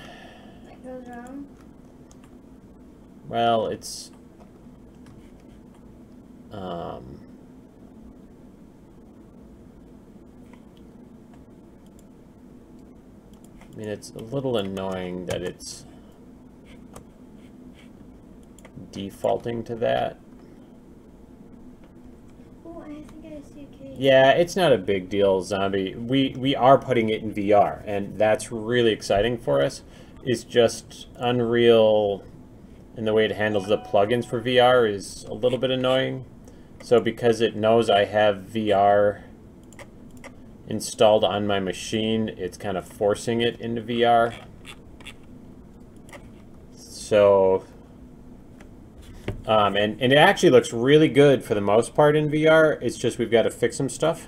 That goes wrong. Well, it's... I mean, it's a little annoying that it's defaulting to that. Oh, I think I see a Kaet. Yeah, it's not a big deal, Zombie. We are putting it in VR, and that's really exciting for us. It's just Unreal and the way it handles the plugins for VR is a little bit annoying. So because it knows I have VR installed on my machine, it's kind of forcing it into VR. So, and it actually looks really good for the most part in VR. It's just we've got to fix some stuff.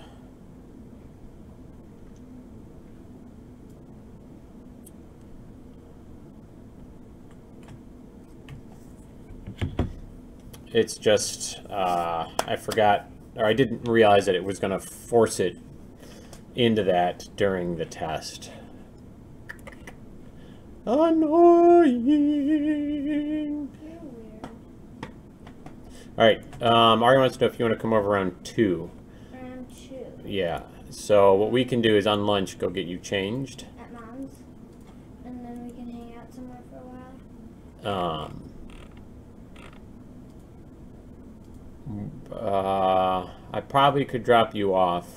It's just, I forgot, or I didn't realize that it was going to force it into that during the test. Annoying. You're weird. Alright, Ari wants to know if you want to come over around 2. Round 2. Yeah, so what we can do is on lunch go get you changed. At Mom's. And then we can hang out somewhere for a while. I probably could drop you off.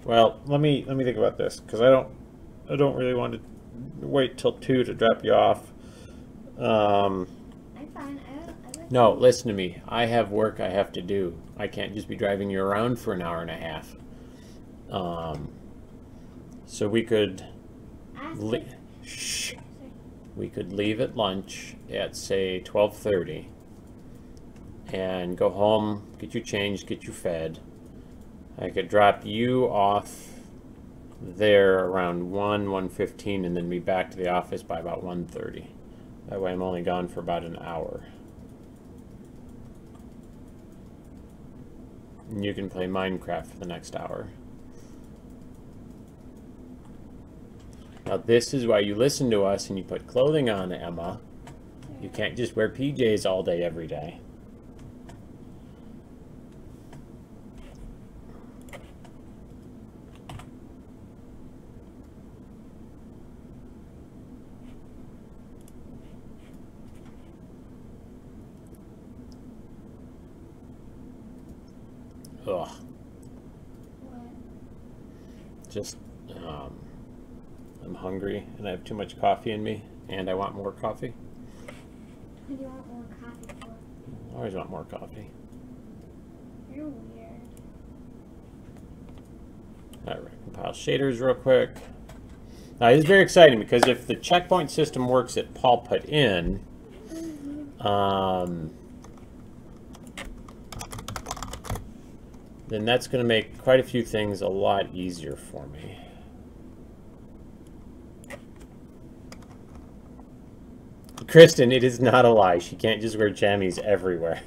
Well, let me think about this, because I don't really want to wait till 2 to drop you off. I'm fine. I like No, listen to me. I have work I have to do. I can't just be driving you around for an hour and a half. So we could shh. We could leave at lunch at say 12:30 and go home, get you changed, get you fed. I could drop you off there around 1:15 and then be back to the office by about 1:30. That way I'm only gone for about an hour. And you can play Minecraft for the next hour. Now this is why you listen to us and you put clothing on, Emma. You can't just wear PJs all day every day. Ugh. what? Just, I'm hungry and I have too much coffee in me and I want more coffee. What do you want more coffee for? I always want more coffee. You're weird. Alright, compile shaders real quick. Now this is very exciting because if the checkpoint system works that Paul put in, then that's going to make quite a few things a lot easier for me. Kristen, it is not a lie. She can't just wear jammies everywhere.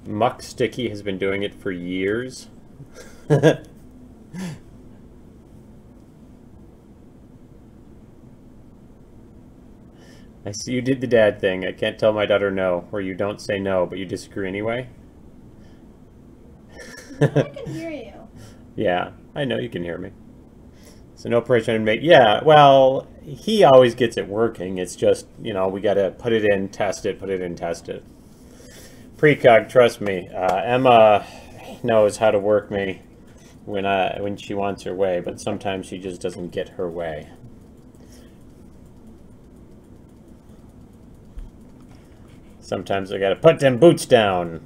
Muck Sticky has been doing it for years. I see you did the dad thing. I can't tell my daughter no, where you don't say no, but you disagree anyway. I can hear you. Yeah, I know you can hear me. So no pressure on me. Yeah, well, he always gets it working. It's just, you know, we got to put it in, test it, put it in, test it. Precog, trust me. Emma knows how to work me when she wants her way, but sometimes she just doesn't get her way. Sometimes I gotta put them boots down.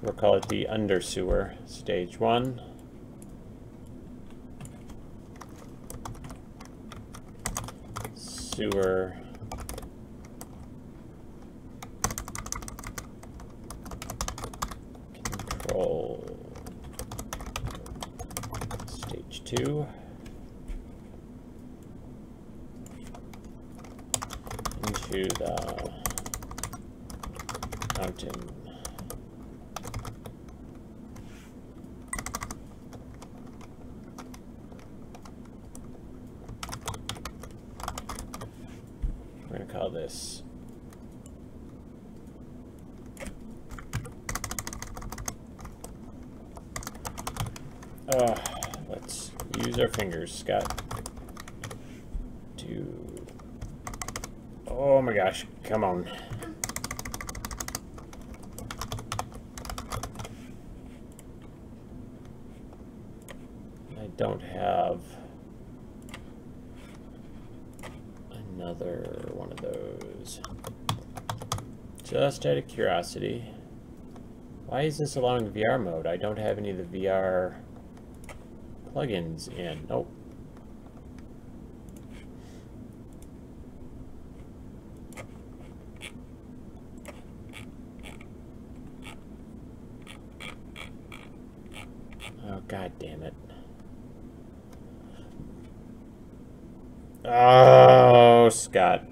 We'll call it the undersewer, stage 1. Sewer. Control. Stage 2. Into the mountain. We're going to call this let's use our fingers, Scott, to, oh my gosh, come on. I don't have another one of those. Just out of curiosity, why is this allowing VR mode? I don't have any of the VR plugins in. Nope. Oh, god damn it. Oh, Scott.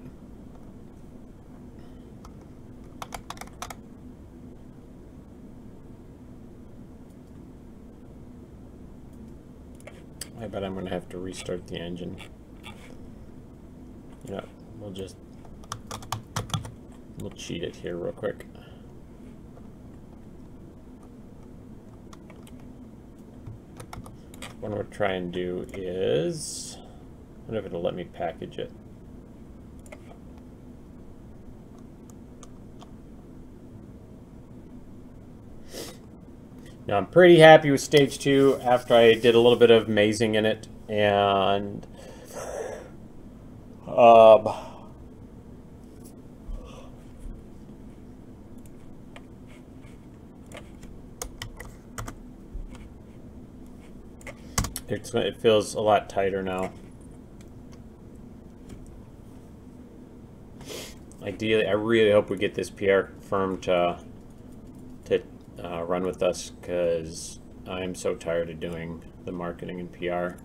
I bet I'm going to have to restart the engine. You know, we'll cheat it here real quick. What I'm going to try and do is, I wonder if it'll let me package it. Now I'm pretty happy with stage 2 after I did a little bit of mazing in it, and it feels a lot tighter now. Ideally, I really hope we get this PR firm to run with us, because I'm so tired of doing the marketing and PR.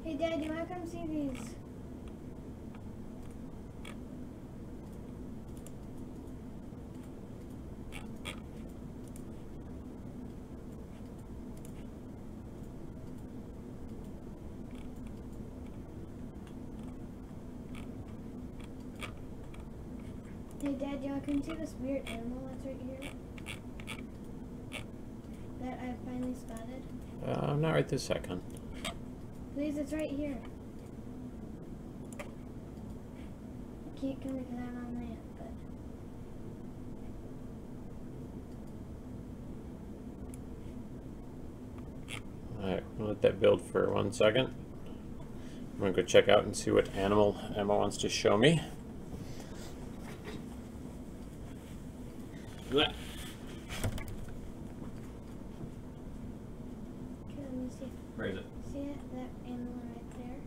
Hey Dad, you wanna come see these? Hey Dad, you wanna come see this weird animal that's right here? That I finally spotted? Not right this second. Please, it's right here. I can't come because I'm on land, but... Alright, we'll let that build for 1 second. I'm going to go check out and see what animal Emma wants to show me. Okay, let me see. Where is it? See it? That animal right there?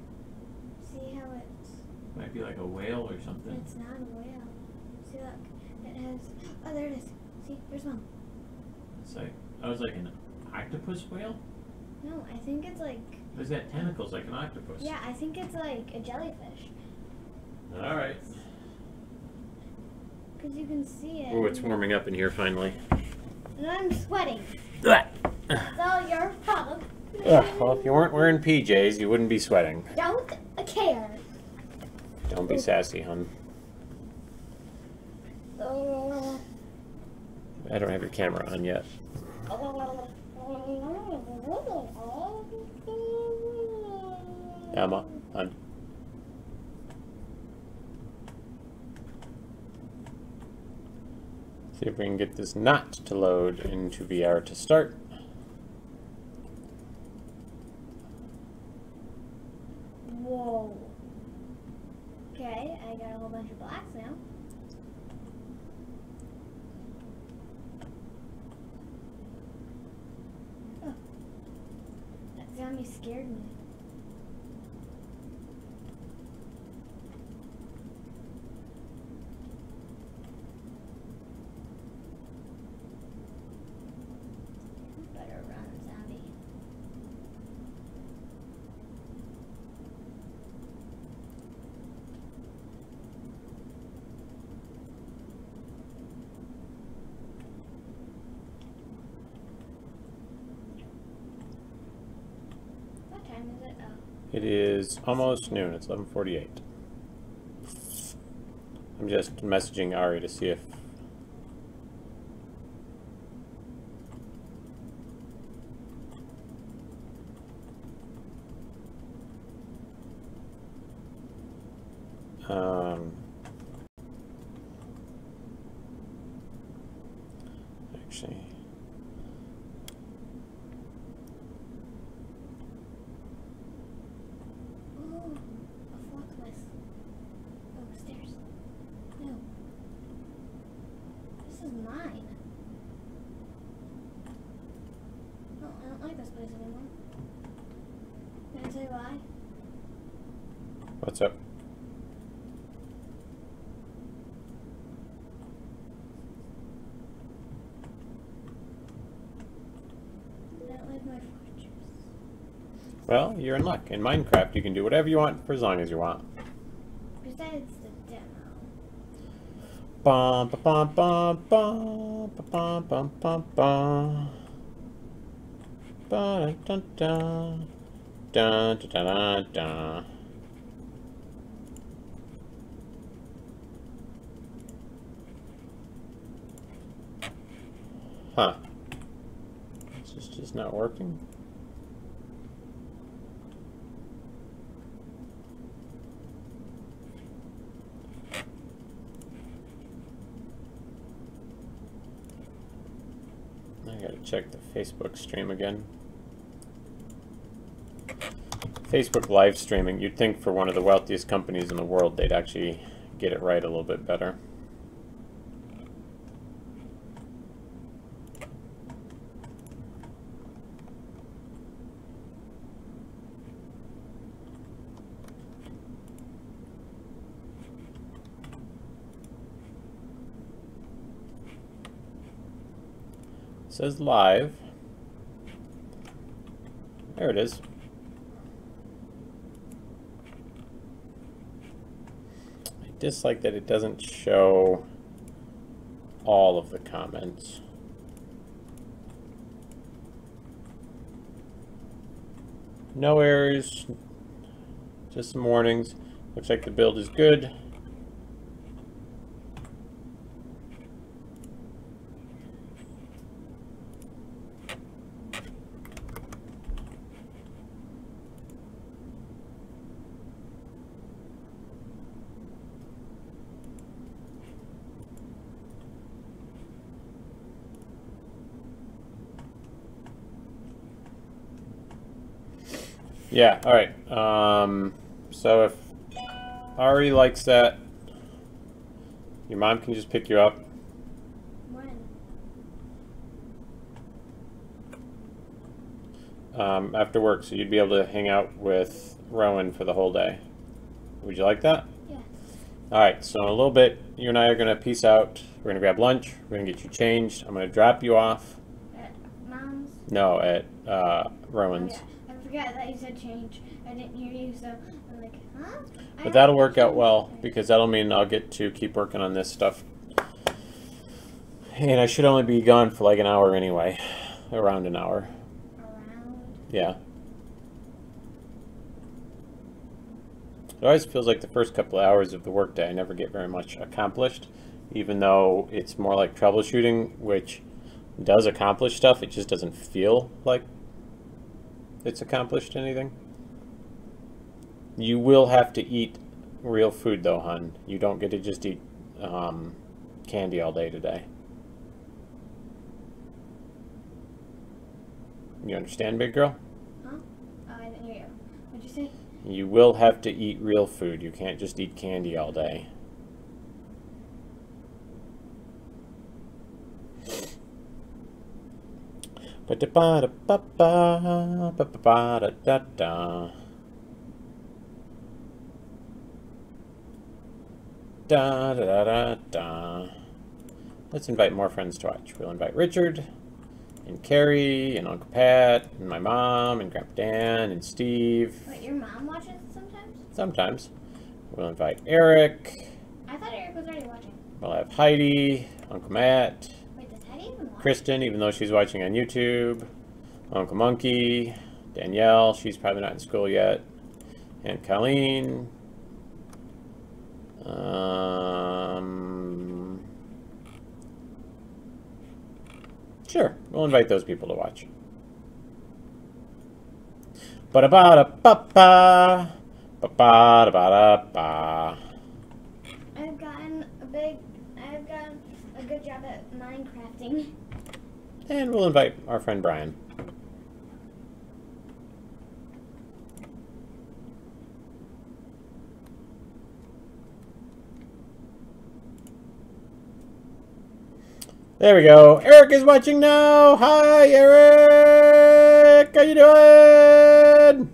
See how it's... Might be like a whale or something. It's not a whale. See, look. It has... Oh, there it is. See, there's one. It's like, I was like an octopus whale? No, I think it's like... It's got tentacles like an octopus. Yeah, I think it's like a jellyfish. Alright. Because you can see it. Oh, it's warming up in here finally. And I'm sweating. Ugh. It's all your fault. Well, if you weren't wearing PJs, you wouldn't be sweating. Don't care. Don't be sassy, hun. Oh. I don't have your camera on yet. Emma, hun. See if we can get this not to load into VR to start. Whoa. Okay, I got a whole bunch of blocks now. scared me. Better run, zombie. What time is it? Oh. It is almost noon. It's 11:48. I'm just messaging Ari to see if actually Oh, a forklift. Oh, stairs. No. This is mine. No, I don't like this place anymore. Can I tell you why? what's up? I don't like my fortress. Well, you're in luck. In Minecraft, you can do whatever you want for as long as you want. Besides the demo. Bum ba bum bum bum ba bum bum bum bum. Ba dun dun dun dun dun dun. Huh. This is just not working. I gotta check the Facebook stream again. Facebook live streaming, you'd think for one of the wealthiest companies in the world, they'd actually get it right a little bit better. It says live. There it is. I dislike that it doesn't show all of the comments. No errors, just some warnings. Looks like the build is good. Yeah, alright. So if Ari likes that, your mom can just pick you up. When? After work, so you'd be able to hang out with Rowan for the whole day. Would you like that? Yeah. Alright, so in a little bit, you and I are going to peace out. We're going to grab lunch. We're going to get you changed. I'm going to drop you off. At Mom's? No, at Rowan's. Oh, yeah. I forgot that you said change. I didn't hear you, so I'm like, huh? But that'll work out well, because that'll mean I'll get to keep working on this stuff. And I should only be gone for like an hour anyway. Around an hour. Around? Yeah. It always feels like the first couple of hours of the workday I never get very much accomplished, even though it's more like troubleshooting, which does accomplish stuff. It just doesn't feel like it's accomplished anything. You will have to eat real food though, hon. You don't get to just eat candy all day today. You understand, big girl? Huh? Oh, I didn't hear you. What'd you say? You will have to eat real food. You can't just eat candy all day. Da da ba da ba ba ba ba ba da da da. Da da da da da. Let's invite more friends to watch. We'll invite Richard and Carrie and Uncle Pat and my mom and Grandpa Dan and Steve. Wait, your mom watches sometimes? Sometimes. We'll invite Eric. I thought Eric was already watching. We'll have Heidi, Uncle Matt, Wait, does Heidi even watch? Kristen, even though she's watching on YouTube, Uncle Monkey, Danielle, she's probably not in school yet, and Colleen. Sure, we'll invite those people to watch. Ba-da-ba-da-ba-ba, ba-ba-da-ba-da-ba. I've gotten a good job at Minecrafting. And we'll invite our friend Brian. There we go. Eric is watching now. Hi, Eric. How you doing?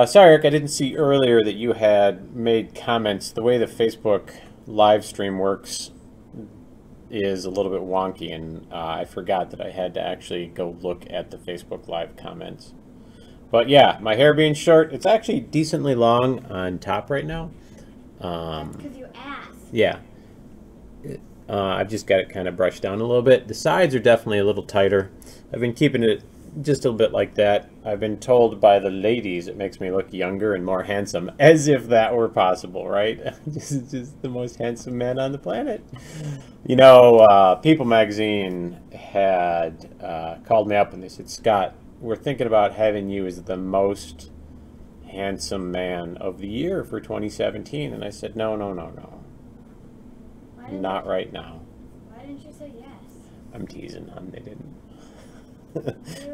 Sorry, Eric. I didn't see earlier that you had made comments. The way the Facebook live stream works is a little bit wonky, and I forgot that I had to actually go look at the Facebook live comments. But yeah, my hair being short, it's actually decently long on top right now. That's because you asked. Yeah. I've just got it kind of brushed down a little bit. The sides are definitely a little tighter. I've been keeping it just a little bit like that. I've been told by the ladies it makes me look younger and more handsome, as if that were possible, right? just the most handsome man on the planet. You know, People magazine had called me up and they said, Scott, we're thinking about having you as the most handsome man of the year for 2017. And I said, no. Not right now. Why didn't you say yes? I'm teasing, hon. They didn't.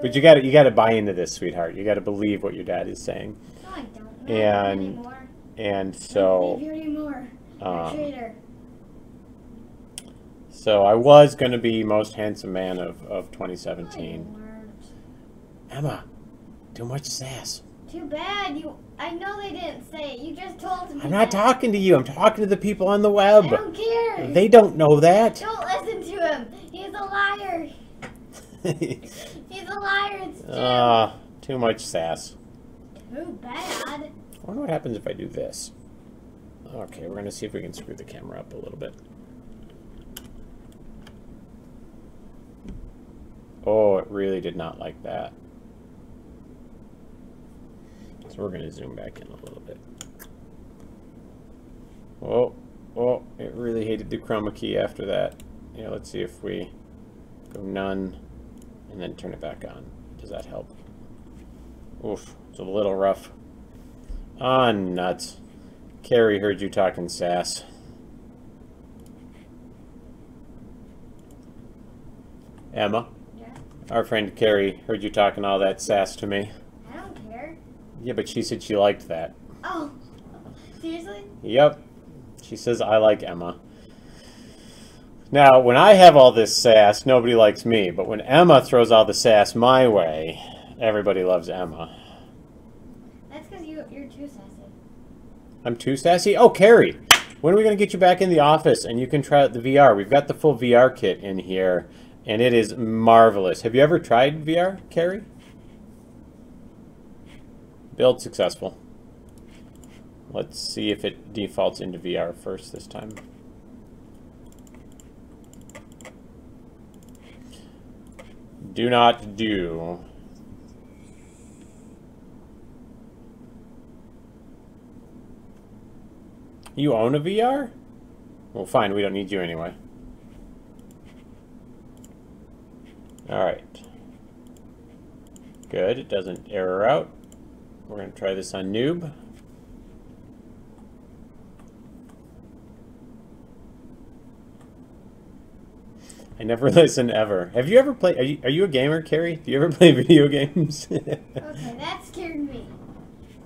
But you gotta buy into this, sweetheart. You gotta believe what your dad is saying. No, I don't. Not anymore. And I so don't believe you anymore. You're a traitor. So I was gonna be most handsome man of No, 2017. you weren't. Emma, too much sass. Too bad. I know they didn't say it. You just told me. I'm not that. talking to you. I'm talking to the people on the I web. don't care. They don't know that. Don't listen to him. He's a liar. He's a liar. It's Jim. Too much sass. Too bad. I wonder what happens if I do this. Okay, we're gonna see if we can screw the camera up a little bit. Oh, it really did not like that. So we're going to zoom back in a little bit. Oh, it really hated the chroma key after that. Yeah, let's see if we go none and then turn it back on. Does that help? Oof, it's a little rough. Ah, nuts. Carrie heard you talking sass. Emma? Yeah. Our friend Carrie heard you talking all that sass to me. I don't care. Yeah, but she said she liked that. Oh, seriously? Yep. She says I like Emma. Now, when I have all this sass, nobody likes me. But when Emma throws all the sass my way, everybody loves Emma. That's because you're too sassy. I'm too sassy? Oh, Carrie, when are we going to get you back in the office and you can try out the VR? We've got the full VR kit in here, and it is marvelous. Have you ever tried VR, Carrie? Build successful. Let's see if it defaults into VR first this time. Do not do. You own a VR? Well, fine, we don't need you anyway. Alright. Good, it doesn't error out. We're going to try this on Noob. I never listen ever. Have you ever played? Are you a gamer, Carrie? Do you ever play video games? Okay, that scared me.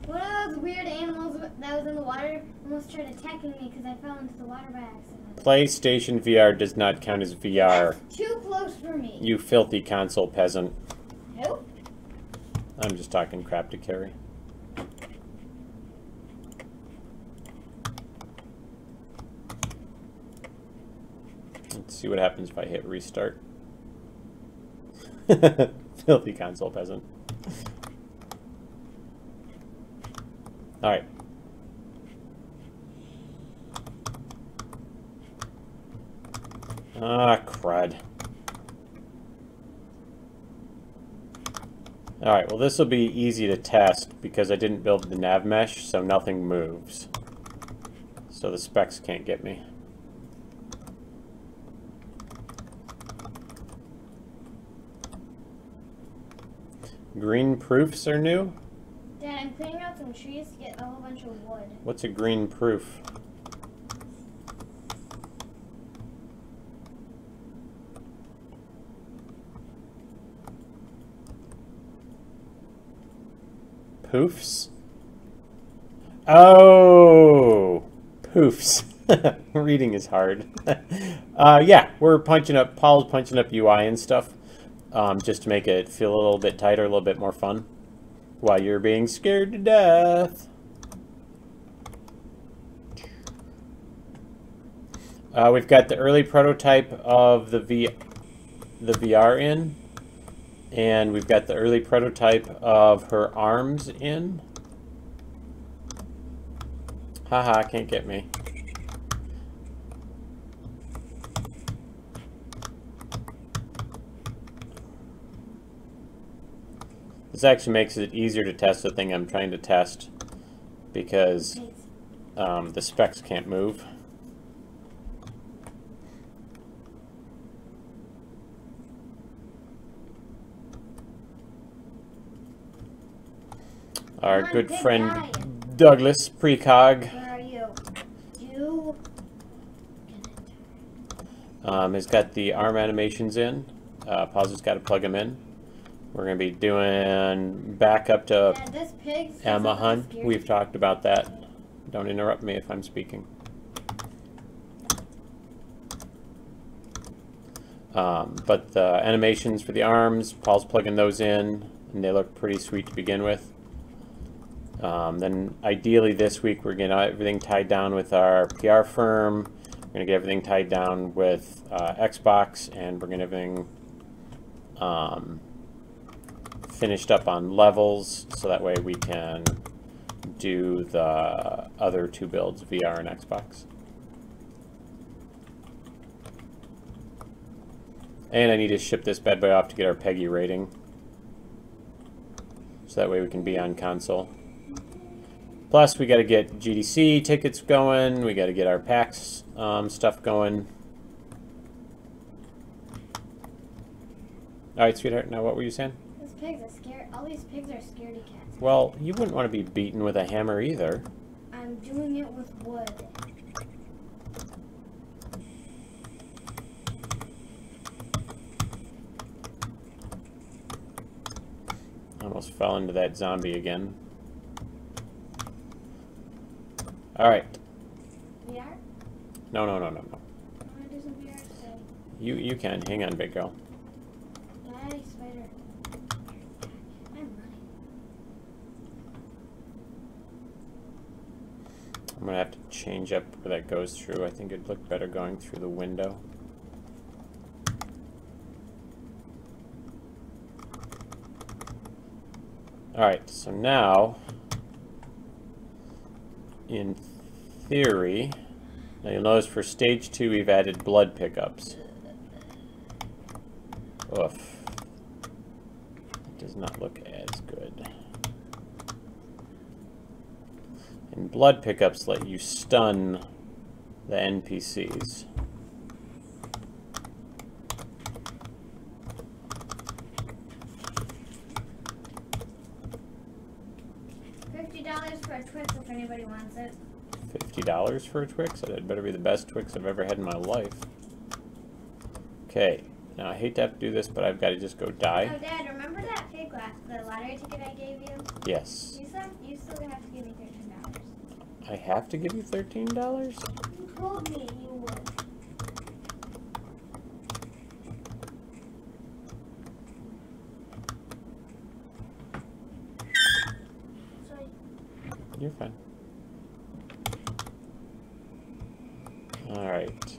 One of those weird animals that was in the water almost tried attacking me because I fell into the water by accident. PlayStation VR does not count as VR. That's too close for me. You filthy console peasant. Who? I'm just talking crap to Carrie. Let's see what happens if I hit restart. Filthy console peasant. Alright. Ah, crud. Alright, well this will be easy to test because I didn't build the nav mesh, so nothing moves. So the specs can't get me. Green proofs are new? Dad, I'm cleaning out some trees to get a whole bunch of wood. What's a green proof? Poofs? Oh! Poofs. Reading is hard. Yeah, we're punching up, Paul's punching up UI and stuff. Just to make it feel a little bit tighter, a little bit more fun. While you're being scared to death. We've got the early prototype of the VR in. And we've got the early prototype of her arms in. Haha, can't get me. This actually makes it easier to test the thing I'm trying to test because the specs can't move. Our good friend Douglas Precog. Where are you? You. Has got the arm animations in. Paul's just got to plug them in. We're going to be doing back up to Dad, this pig's Emma Hunt. We've talked about that. Don't interrupt me if I'm speaking. But the animations for the arms, Paul's plugging those in, and they look pretty sweet to begin with. Then ideally this week we're going to get everything tied down with our PR firm. We're going to get everything tied down with Xbox, and we're going to get everything finished up on levels, so that way we can do the other two builds, VR and Xbox. And I need to ship this bad boy off to get our Peggy rating, so that way we can be on console. Plus we got to get GDC tickets going, we got to get our PAX stuff going. Alright, sweetheart, now what were you saying? These pigs are scared. All these pigs are scaredy cats. Well, you wouldn't want to be beaten with a hammer either. I'm doing it with wood. Almost fell into that zombie again. Alright. VR? No. I want to do some VR today. You can. Hang on, big girl. Daddy, spider. I'm running. I'm gonna have to change up where that goes through. I think it'd look better going through the window. Alright, so now, in theory, now you'll notice for stage 2 we've added blood pickups. Oof. It does not look as good. And blood pickups let you stun the NPCs. $50 for a Twix if anybody wants it. $50 for a Twix? That better be the best Twix I've ever had in my life. Okay, now I hate to have to do this, but I've got to just go die. Oh, Dad, remember that fake the lottery ticket I gave you? Yes. You still have to give me $13. I have to give you $13? You told me you would. Sorry. You're fine. Alright.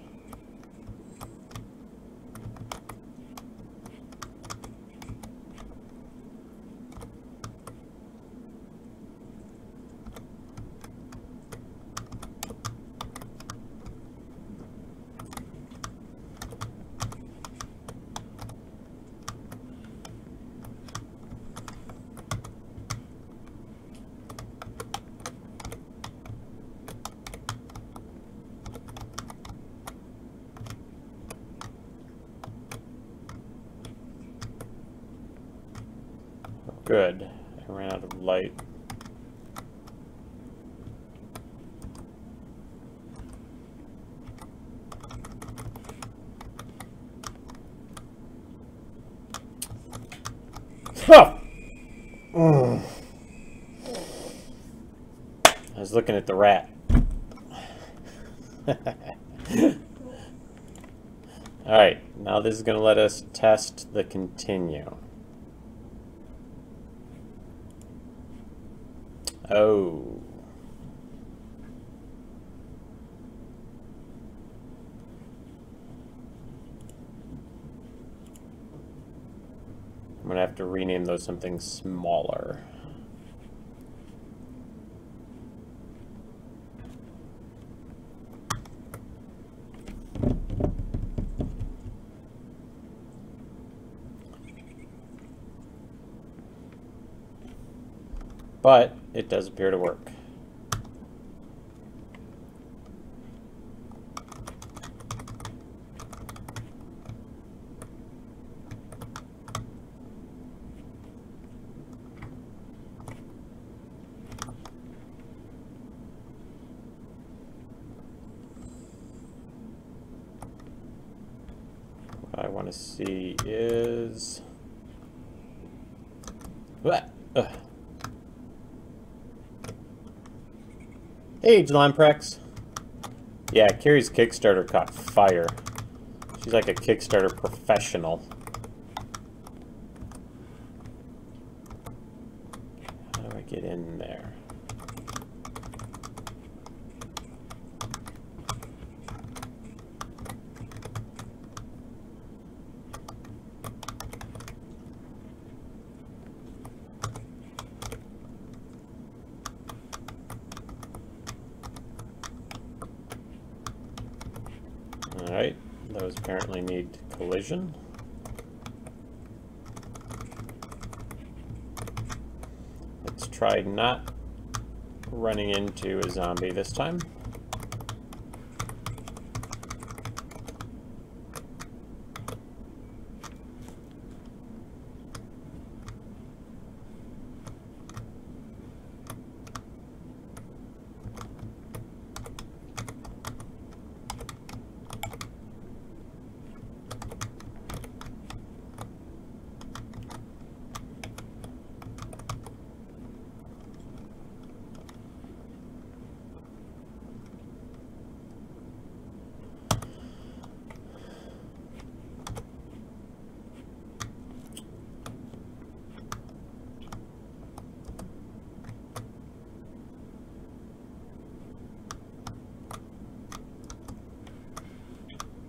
Good. I ran out of light. Oh! I was looking at the rat. Alright, now this is going to let us test the continue. Oh. I'm going to have to rename those something smaller. But it does appear to work. What I want to see is... Hey, Lamprex. Yeah, Carrie's Kickstarter caught fire. She's like a Kickstarter professional. How do I get in there? Alright, those apparently need collision. Let's try not running into a zombie this time.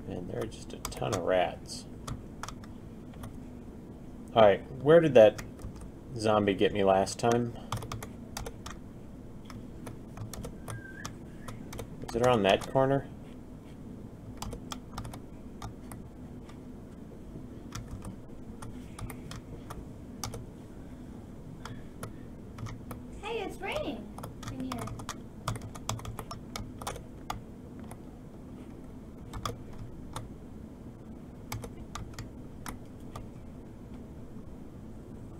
And there are just a ton of rats. Alright, where did that zombie get me last time? Was it around that corner? Hey, it's raining in here.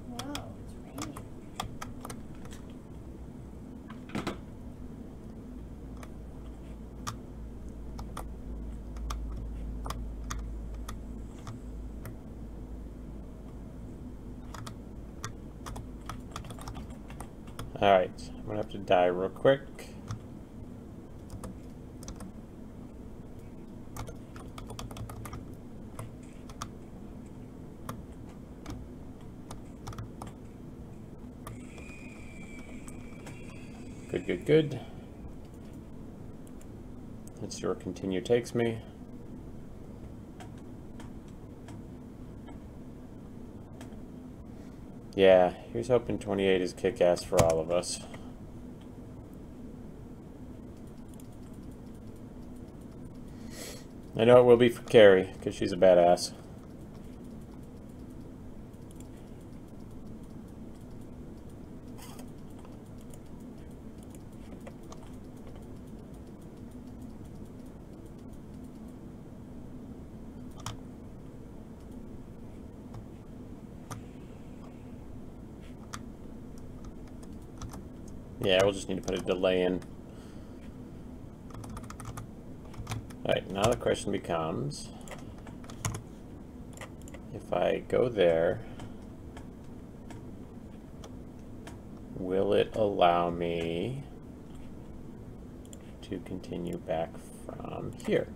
Whoa, it's raining. Alright, I'm gonna have to die real quick. Good, good, good. Let's see where continue takes me. Yeah, here's hoping 28 is kick-ass for all of us. I know it will be for Carrie, because she's a badass. Yeah, we'll just need to put a delay in. Alright, now the question becomes, if I go there, will it allow me to continue back from here?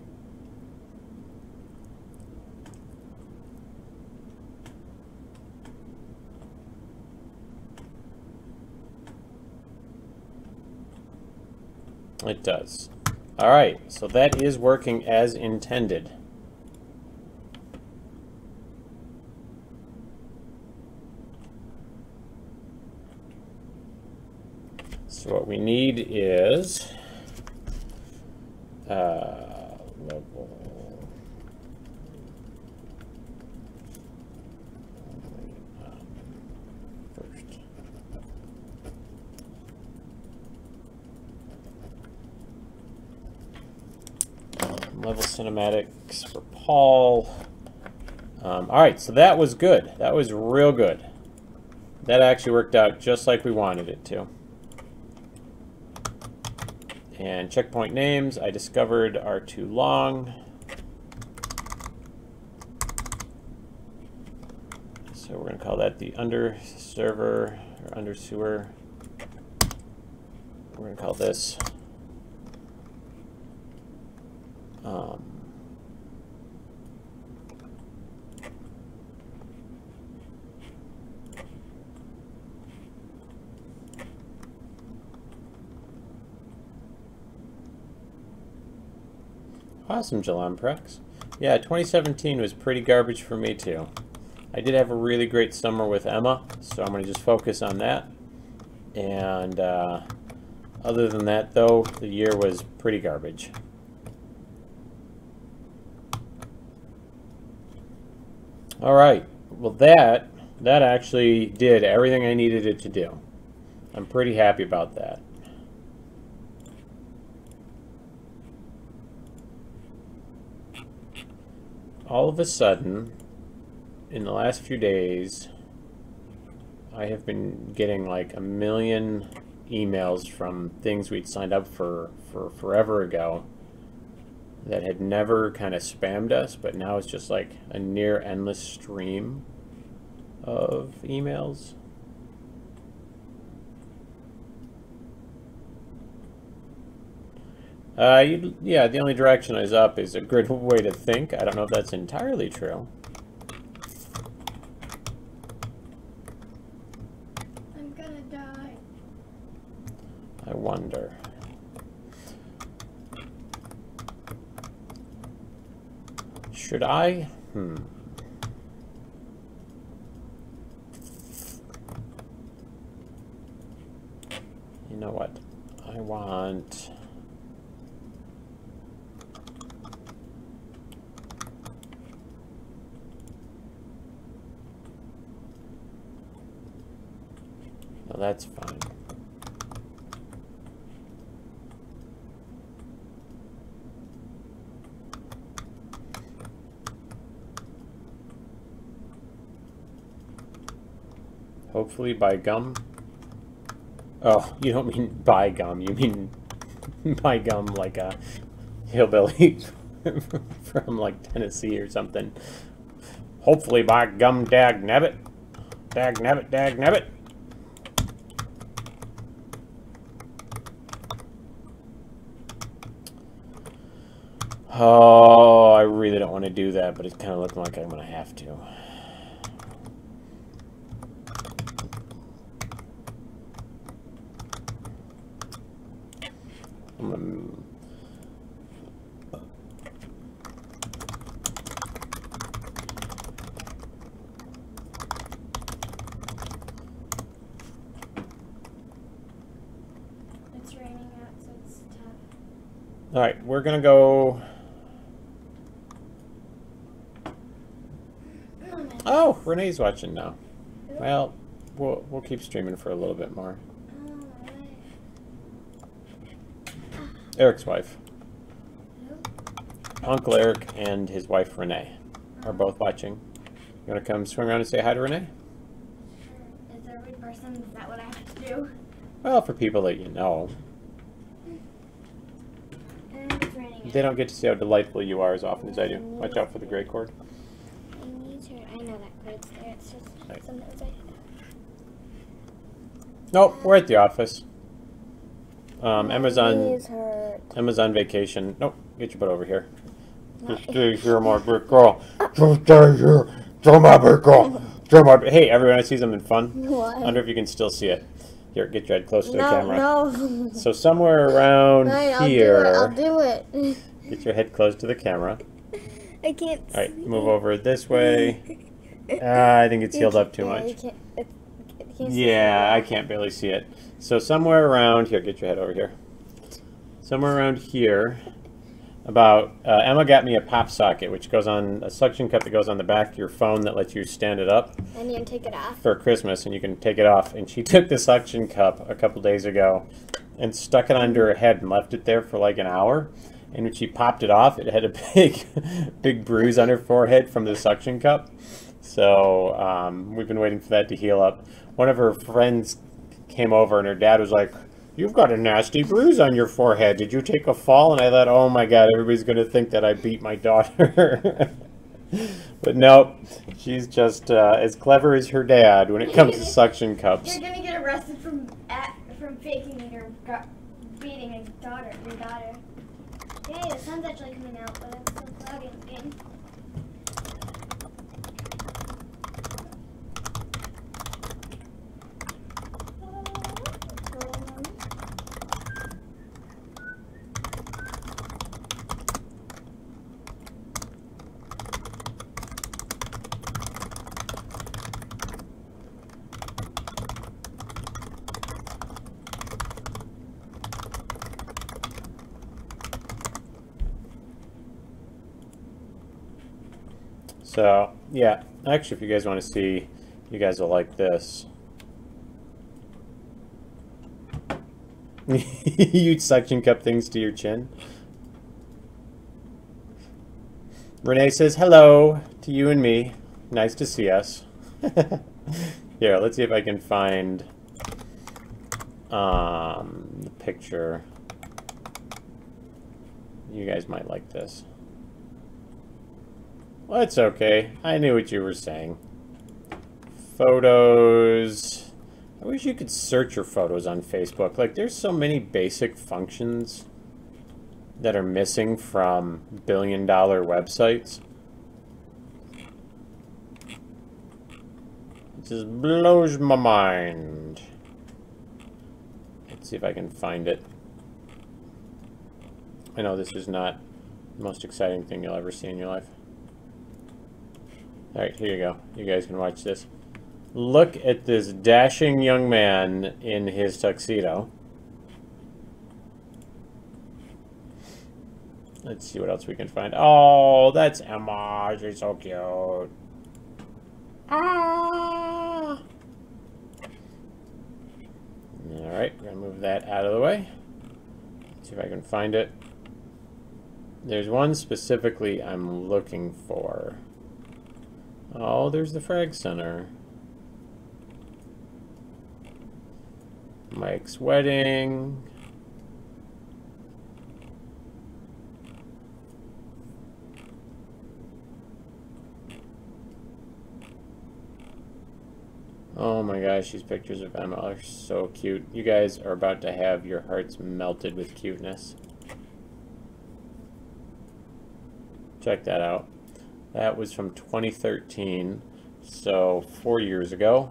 It does. Alright, so that is working as intended. So what we need is level first. Level cinematics for Paul. Alright, so that was good. That was real good. That actually worked out just like we wanted it to. And checkpoint names I discovered are too long. So we're going to call that the under server or under sewer. We're going to call this awesome, Jalamprex. Yeah, 2017 was pretty garbage for me too. I did have a really great summer with Emma, so I'm going to just focus on that. And other than that, though, the year was pretty garbage. All right, well that actually did everything I needed it to do. I'm pretty happy about that. All of a sudden, in the last few days, I have been getting like 1 million emails from things we'd signed up for forever ago that had never kind of spammed us, but now it's just like a near endless stream of emails. Yeah, the only direction is up is a good way to think. I don't know if that's entirely true. I'm gonna die. I wonder. Should I? You know what? I want... No, that's fine. Hopefully by gum. Oh, you don't mean by gum. You mean by gum like a hillbilly from like Tennessee or something. Hopefully by gum, dag nabbit. Dag nabbit, dag nabbit. Oh, I really don't want to do that, but it's kind of looking like I'm going to have to. It's raining out, so it's tough. All right, we're gonna go. Oh, Renee's watching now. Well, we'll keep streaming for a little bit more. Eric's wife. Uncle Eric and his wife Renee are both watching. You want to come swing around and say hi to Renee? Sure. Is there a rude person? Is that what I have to do? Well, for people that you know. And it's raining. They don't get to see how delightful you are as often as I do. Watch out for the gray cord. I need to. I know that cord's there. It's just Right. sometimes I. Nope, we're at the office. Emma's Knees hurt. vacation. Nope, get your butt over here. Just stay here, my big girl. Just stay here. Stay my big girl. Stay my. Hey, everyone, I see something fun. What? I wonder if you can still see it. Here, get your head close to the No, camera. no. So somewhere around Fine, here. I'll do it. Get your head close to the camera. I can't. All right, move over this way. I think it's healed up too Yeah, much. you can't, see Yeah, it. I can't barely see it. So somewhere around here, get your head over here. Somewhere around here, about Emma got me a pop socket, which goes on a suction cup that goes on the back of your phone that lets you stand it up And you can take it off. for Christmas, and you can take it off. And she took the suction cup a couple days ago and stuck it under her head and left it there for like an hour. And when she popped it off, it had a big bruise on her forehead from the suction cup. So we've been waiting for that to heal up. One of her friends came over and her dad was like, "You've got a nasty bruise on your forehead. Did you take a fall?" And I thought, oh my God, everybody's going to think that I beat my daughter. But nope, she's just as clever as her dad when it comes to suction cups. You're gonna get arrested from faking your beating your daughter. Yay, the sun's actually coming out, but it's still cloudy looking. So, yeah, actually, if you guys want to see, you guys will like this. You suction cup things to your chin. Renee says hello to you and me. Nice to see us. Here, let's see if I can find the picture. You guys might like this. Well, it's okay. I knew what you were saying. Photos. I wish you could search your photos on Facebook. Like, there's so many basic functions that are missing from billion-dollar websites. It just blows my mind. Let's see if I can find it. I know this is not the most exciting thing you'll ever see in your life. Alright, here you go. You guys can watch this. Look at this dashing young man in his tuxedo. Let's see what else we can find. Oh, that's Emma. She's so cute. Ah! Alright, we're going to move that out of the way. Let's see if I can find it. There's one specifically I'm looking for. Oh, there's the Frag Center. Mike's wedding. Oh my gosh, these pictures of Emma are so cute. You guys are about to have your hearts melted with cuteness. Check that out. That was from 2013, so 4 years ago,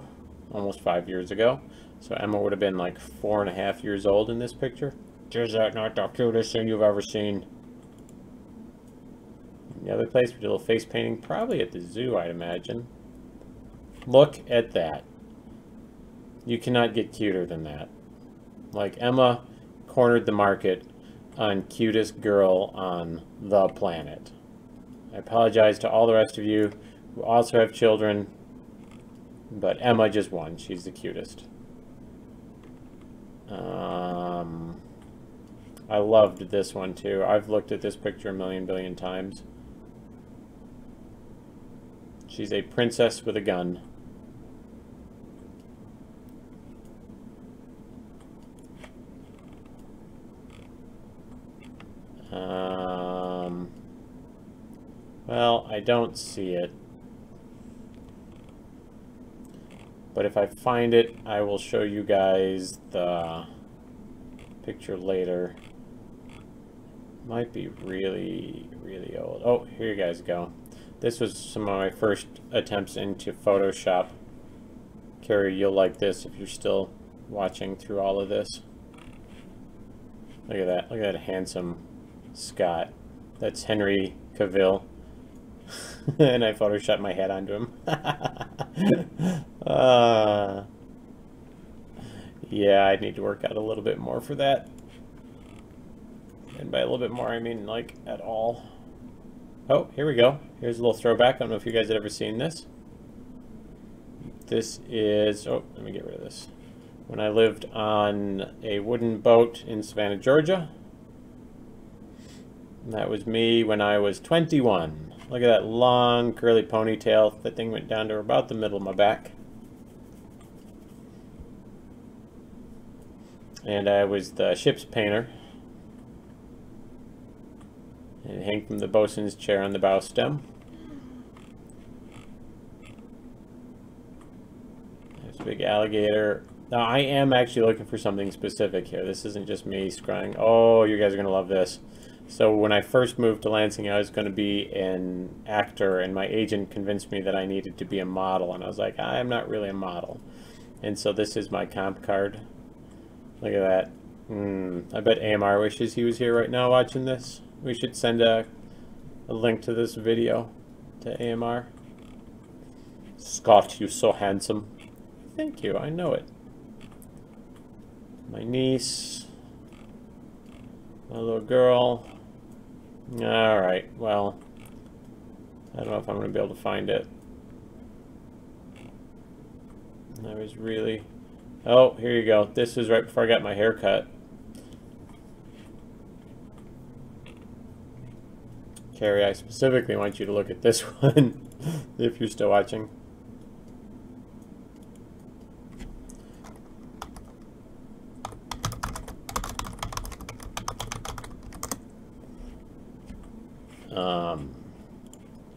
almost 5 years ago. So Emma would have been like 4.5 years old in this picture. Is that not the cutest thing you've ever seen? The other place we did a little face painting, probably at the zoo, I'd imagine. Look at that. You cannot get cuter than that. Like, Emma cornered the market on cutest girl on the planet. I apologize to all the rest of you who also have children, but Emma just won. She's the cutest. I loved this one too. I've looked at this picture a million billion times. She's a princess with a gun. Well, I don't see it. But if I find it, I will show you guys the picture later. Might be really, really old. Oh, here you guys go. This was some of my first attempts into Photoshop. Carrie, you'll like this if you're still watching through all of this. Look at that. Look at that handsome Scott. That's Henry Cavill. And I photoshopped my head onto him. Yeah, I need to work out a little bit more for that. And by a little bit more, I mean like at all. Oh, here we go. Here's a little throwback. I don't know if you guys had ever seen this. This is, oh, let me get rid of this. When I lived on a wooden boat in Savannah, Georgia. And that was me when I was 21. Look at that long curly ponytail. That thing went down to about the middle of my back. And I was the ship's painter. And it hung from the bosun's chair on the bow stem. There's a big alligator. Now I am actually looking for something specific here. This isn't just me scrying. Oh, you guys are going to love this. So when I first moved to Lansing, I was going to be an actor, and my agent convinced me that I needed to be a model. And I was like, I'm not really a model. And so this is my comp card. Look at that. I bet AMR wishes he was here right now watching this. We should send a link to this video to AMR. Scott, you're so handsome. Thank you, I know it. My niece. My little girl. Alright, well, I don't know if I'm going to be able to find it. I was really... Oh, here you go. This was right before I got my hair cut. Carrie, I specifically want you to look at this one, if you're still watching.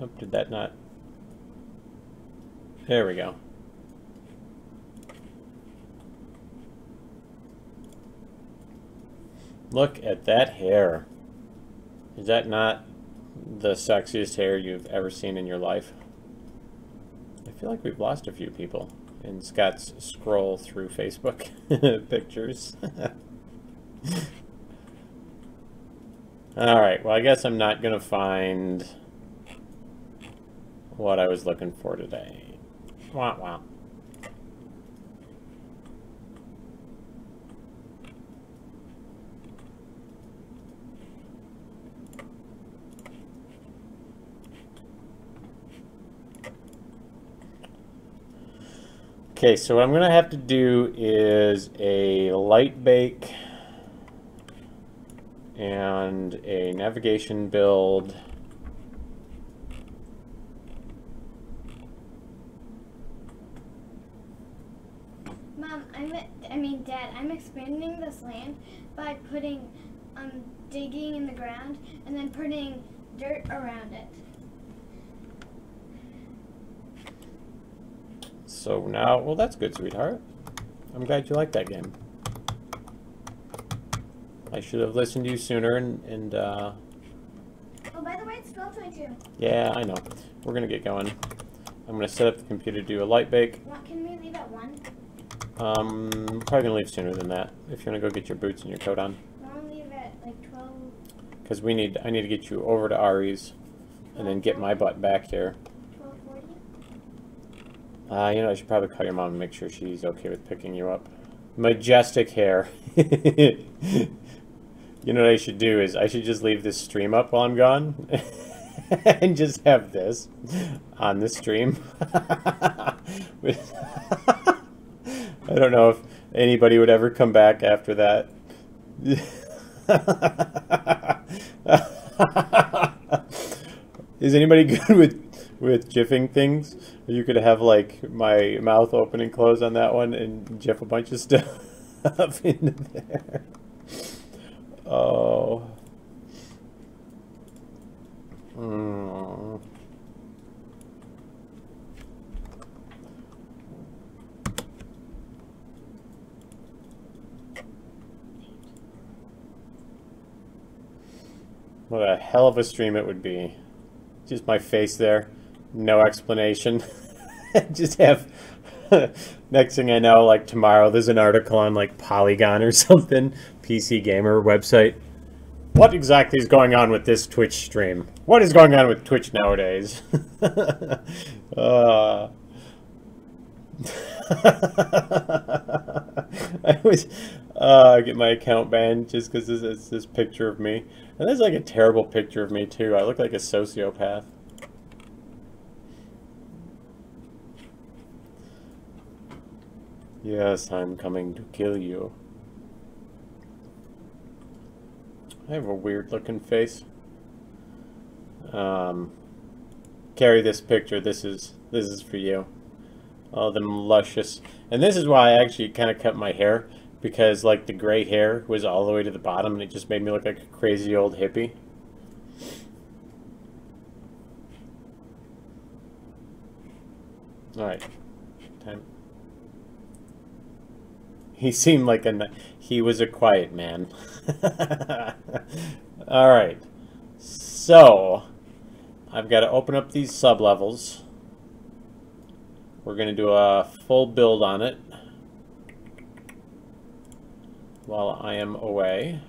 Oh, did that not? There we go. Look at that hair. Is that not the sexiest hair you've ever seen in your life? I feel like we've lost a few people in Scott's scroll through Facebook pictures. Alright, well I guess I'm not going to find what I was looking for today. Wah wah. Okay, so what I'm going to have to do is a light bake and a navigation build. Mom, Dad, I'm expanding this land by putting, digging in the ground and then putting dirt around it. So now, well, that's good, sweetheart. I'm glad you like that game. I should have listened to you sooner and Oh, by the way, it's 12:22. yeah, I know. We're gonna get going. I'm gonna set up the computer to do a light bake. What, can we leave at 1? Probably gonna leave sooner than that. If you wanna go get your boots and your coat on. Mom, because I need to get you over to Ari's, and then get my butt back here. 12:40? You know, I should probably call your mom and make sure she's okay with picking you up. Majestic hair. You know what I should do is I should just leave this stream up while I'm gone and just have this on the stream. I don't know if anybody would ever come back after that. Is anybody good with jiffing things? You could have like my mouth open and close on that one and jiff a bunch of stuff into there. Oh. What a hell of a stream it would be. Just my face there, no explanation. Just have, next thing I know, like tomorrow, there's an article on like Polygon or something, PC Gamer website. What exactly is going on with this Twitch stream? What is going on with Twitch nowadays? I was get my account banned just because it's this picture of me. And there's like a terrible picture of me too. I look like a sociopath. Yes, I'm coming to kill you. I have a weird looking face. Carry this picture. This is for you. Oh, them luscious. And this is why I actually kind of cut my hair, because like the gray hair was all the way to the bottom and it just made me look like a crazy old hippie. All right. Time. He seemed like he was a quiet man. All right. So, I've got to open up these sublevels. We're going to do a full build on it while I am away.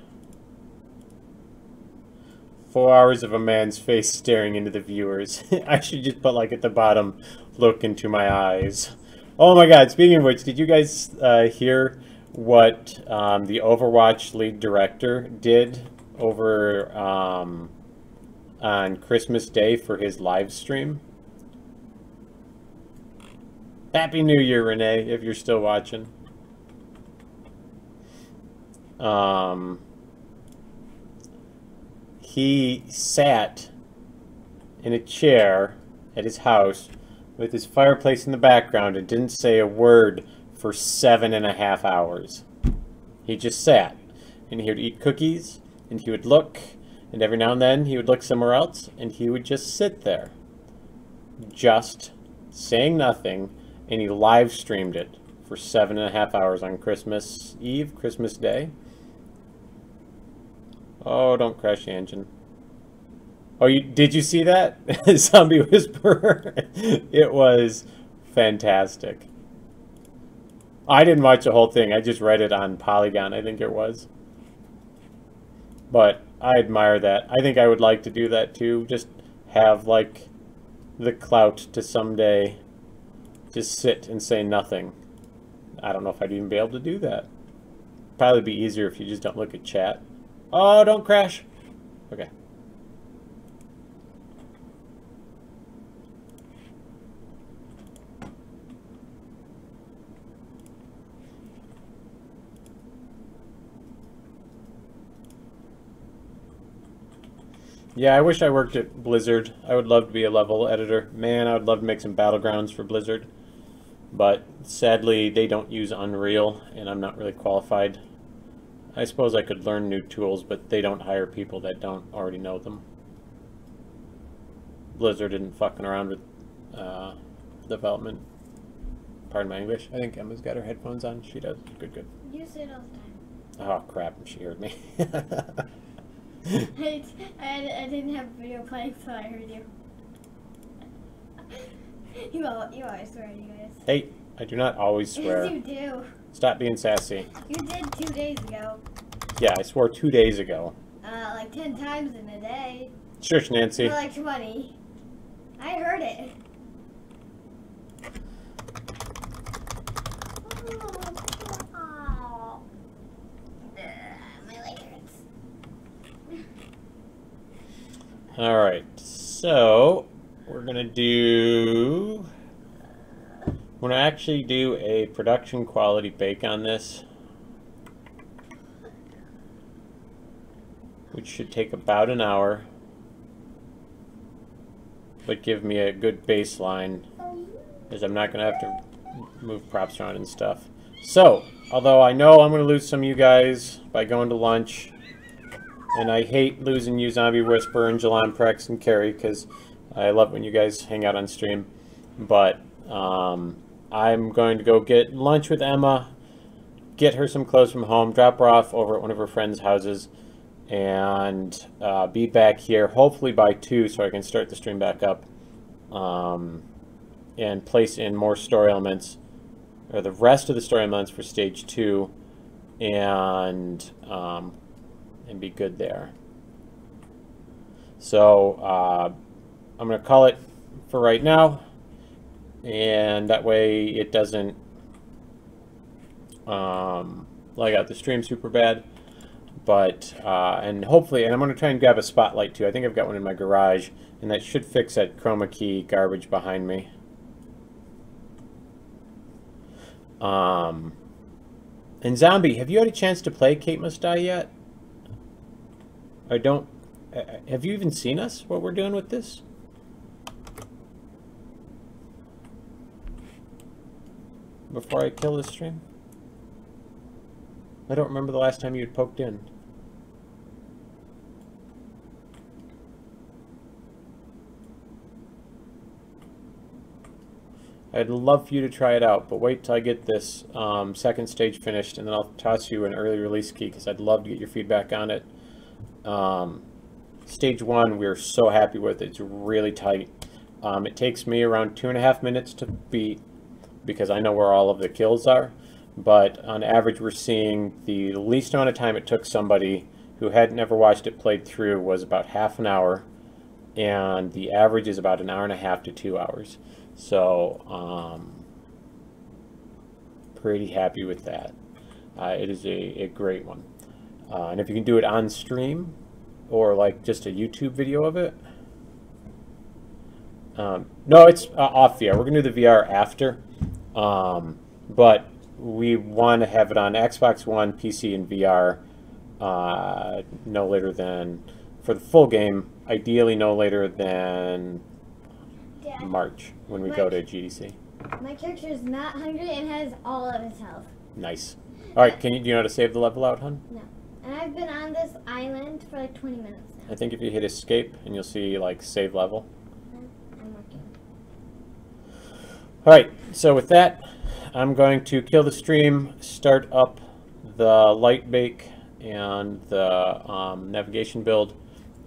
4 hours of a man's face staring into the viewers. I should just put like at the bottom, look into my eyes. Oh my god, speaking of which, did you guys hear what the Overwatch lead director did over on Christmas Day for his live stream? Happy New Year, Renee, if you're still watching. He sat in a chair at his house with his fireplace in the background and didn't say a word for 7.5 hours. He just sat, and he would eat cookies, and he would look, and every now and then he would look somewhere else, and he would just sit there, just saying nothing, and he live streamed it for 7.5 hours on Christmas Eve, Christmas Day. Oh, don't crash the engine. Oh, did you see that? Zombie Whisperer. It was fantastic. I didn't watch the whole thing. I just read it on Polygon, I think it was. But I admire that. I think I would like to do that too. Just have like the clout to someday just sit and say nothing. I don't know if I'd even be able to do that. Probably be easier if you just don't look at chat. Oh, don't crash. Okay. Yeah, I wish I worked at Blizzard. I would love to be a level editor. Man, I would love to make some Battlegrounds for Blizzard. But sadly, they don't use Unreal, and I'm not really qualified. I suppose I could learn new tools, but they don't hire people that don't already know them. Blizzard isn't fucking around with development. Pardon my English. I think Emma's got her headphones on. She does. Good, good. You say it all the time. Oh, crap. She heard me. I didn't have a video playing, so I heard you. You always swear, you guys. Hey, I do not always swear. Yes, you do. Stop being sassy. You did 2 days ago. Yeah, I swore 2 days ago. Like 10 times in a day. Shush, Nancy. Or like 20. I heard it. Oh. My leg hurts. All right, so we're gonna do. We're gonna actually do a production quality bake on this, which should take about an hour, but give me a good baseline, because I'm not gonna have to move props around and stuff. So, although I know I'm gonna lose some of you guys by going to lunch, and I hate losing you, Zombie Whisperer and Jalon Prex and Carrie, because I love when you guys hang out on stream, but I'm going to go get lunch with Emma, get her some clothes from home, drop her off over at one of her friends' houses, and be back here hopefully by 2 so I can start the stream back up, and place in more story elements, or the rest of the story elements for stage 2, and be good there. So I'm going to call it for right now, and that way it doesn't lag out the stream super bad. But and hopefully, and I'm going to try and grab a spotlight too. I think I've got one in my garage, and that should fix that chroma key garbage behind me. And Zombie, have you had a chance to play Kaet Must Die yet? I don't. Have you even seen us? What we're doing with this? Before I kill this stream? I don't remember the last time you had poked in. I'd love for you to try it out, but wait till I get this second stage finished, and then I'll toss you an early release key, because I'd love to get your feedback on it. Stage 1, we're so happy with it. It's really tight. It takes me around 2.5 minutes to beat, because I know where all of the kills are. But on average, we're seeing the least amount of time it took somebody who hadn't ever watched it played through was about half an hour, and the average is about 1.5 hours to 2 hours. So pretty happy with that. It is a great one, and if you can do it on stream or like just a YouTube video of it. No, it's off VR. We're gonna do the VR after, but we want to have it on Xbox One, PC, and VR no later than, for the full game, ideally no later than Dad, March when we go to GDC. My character is not hungry and has all of his health. Nice. All right, do you know how to save the level out, hun? No. And I've been on this island for like 20 minutes now. I think if you hit escape, and you'll see like save level. I'm working. All right, so with that, I'm going to kill the stream, start up the light bake and the navigation build,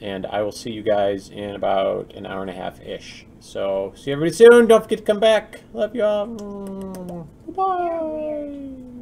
and I will see you guys in about 1.5 hours-ish. So see everybody soon. Don't forget to come back. Love you all. Bye.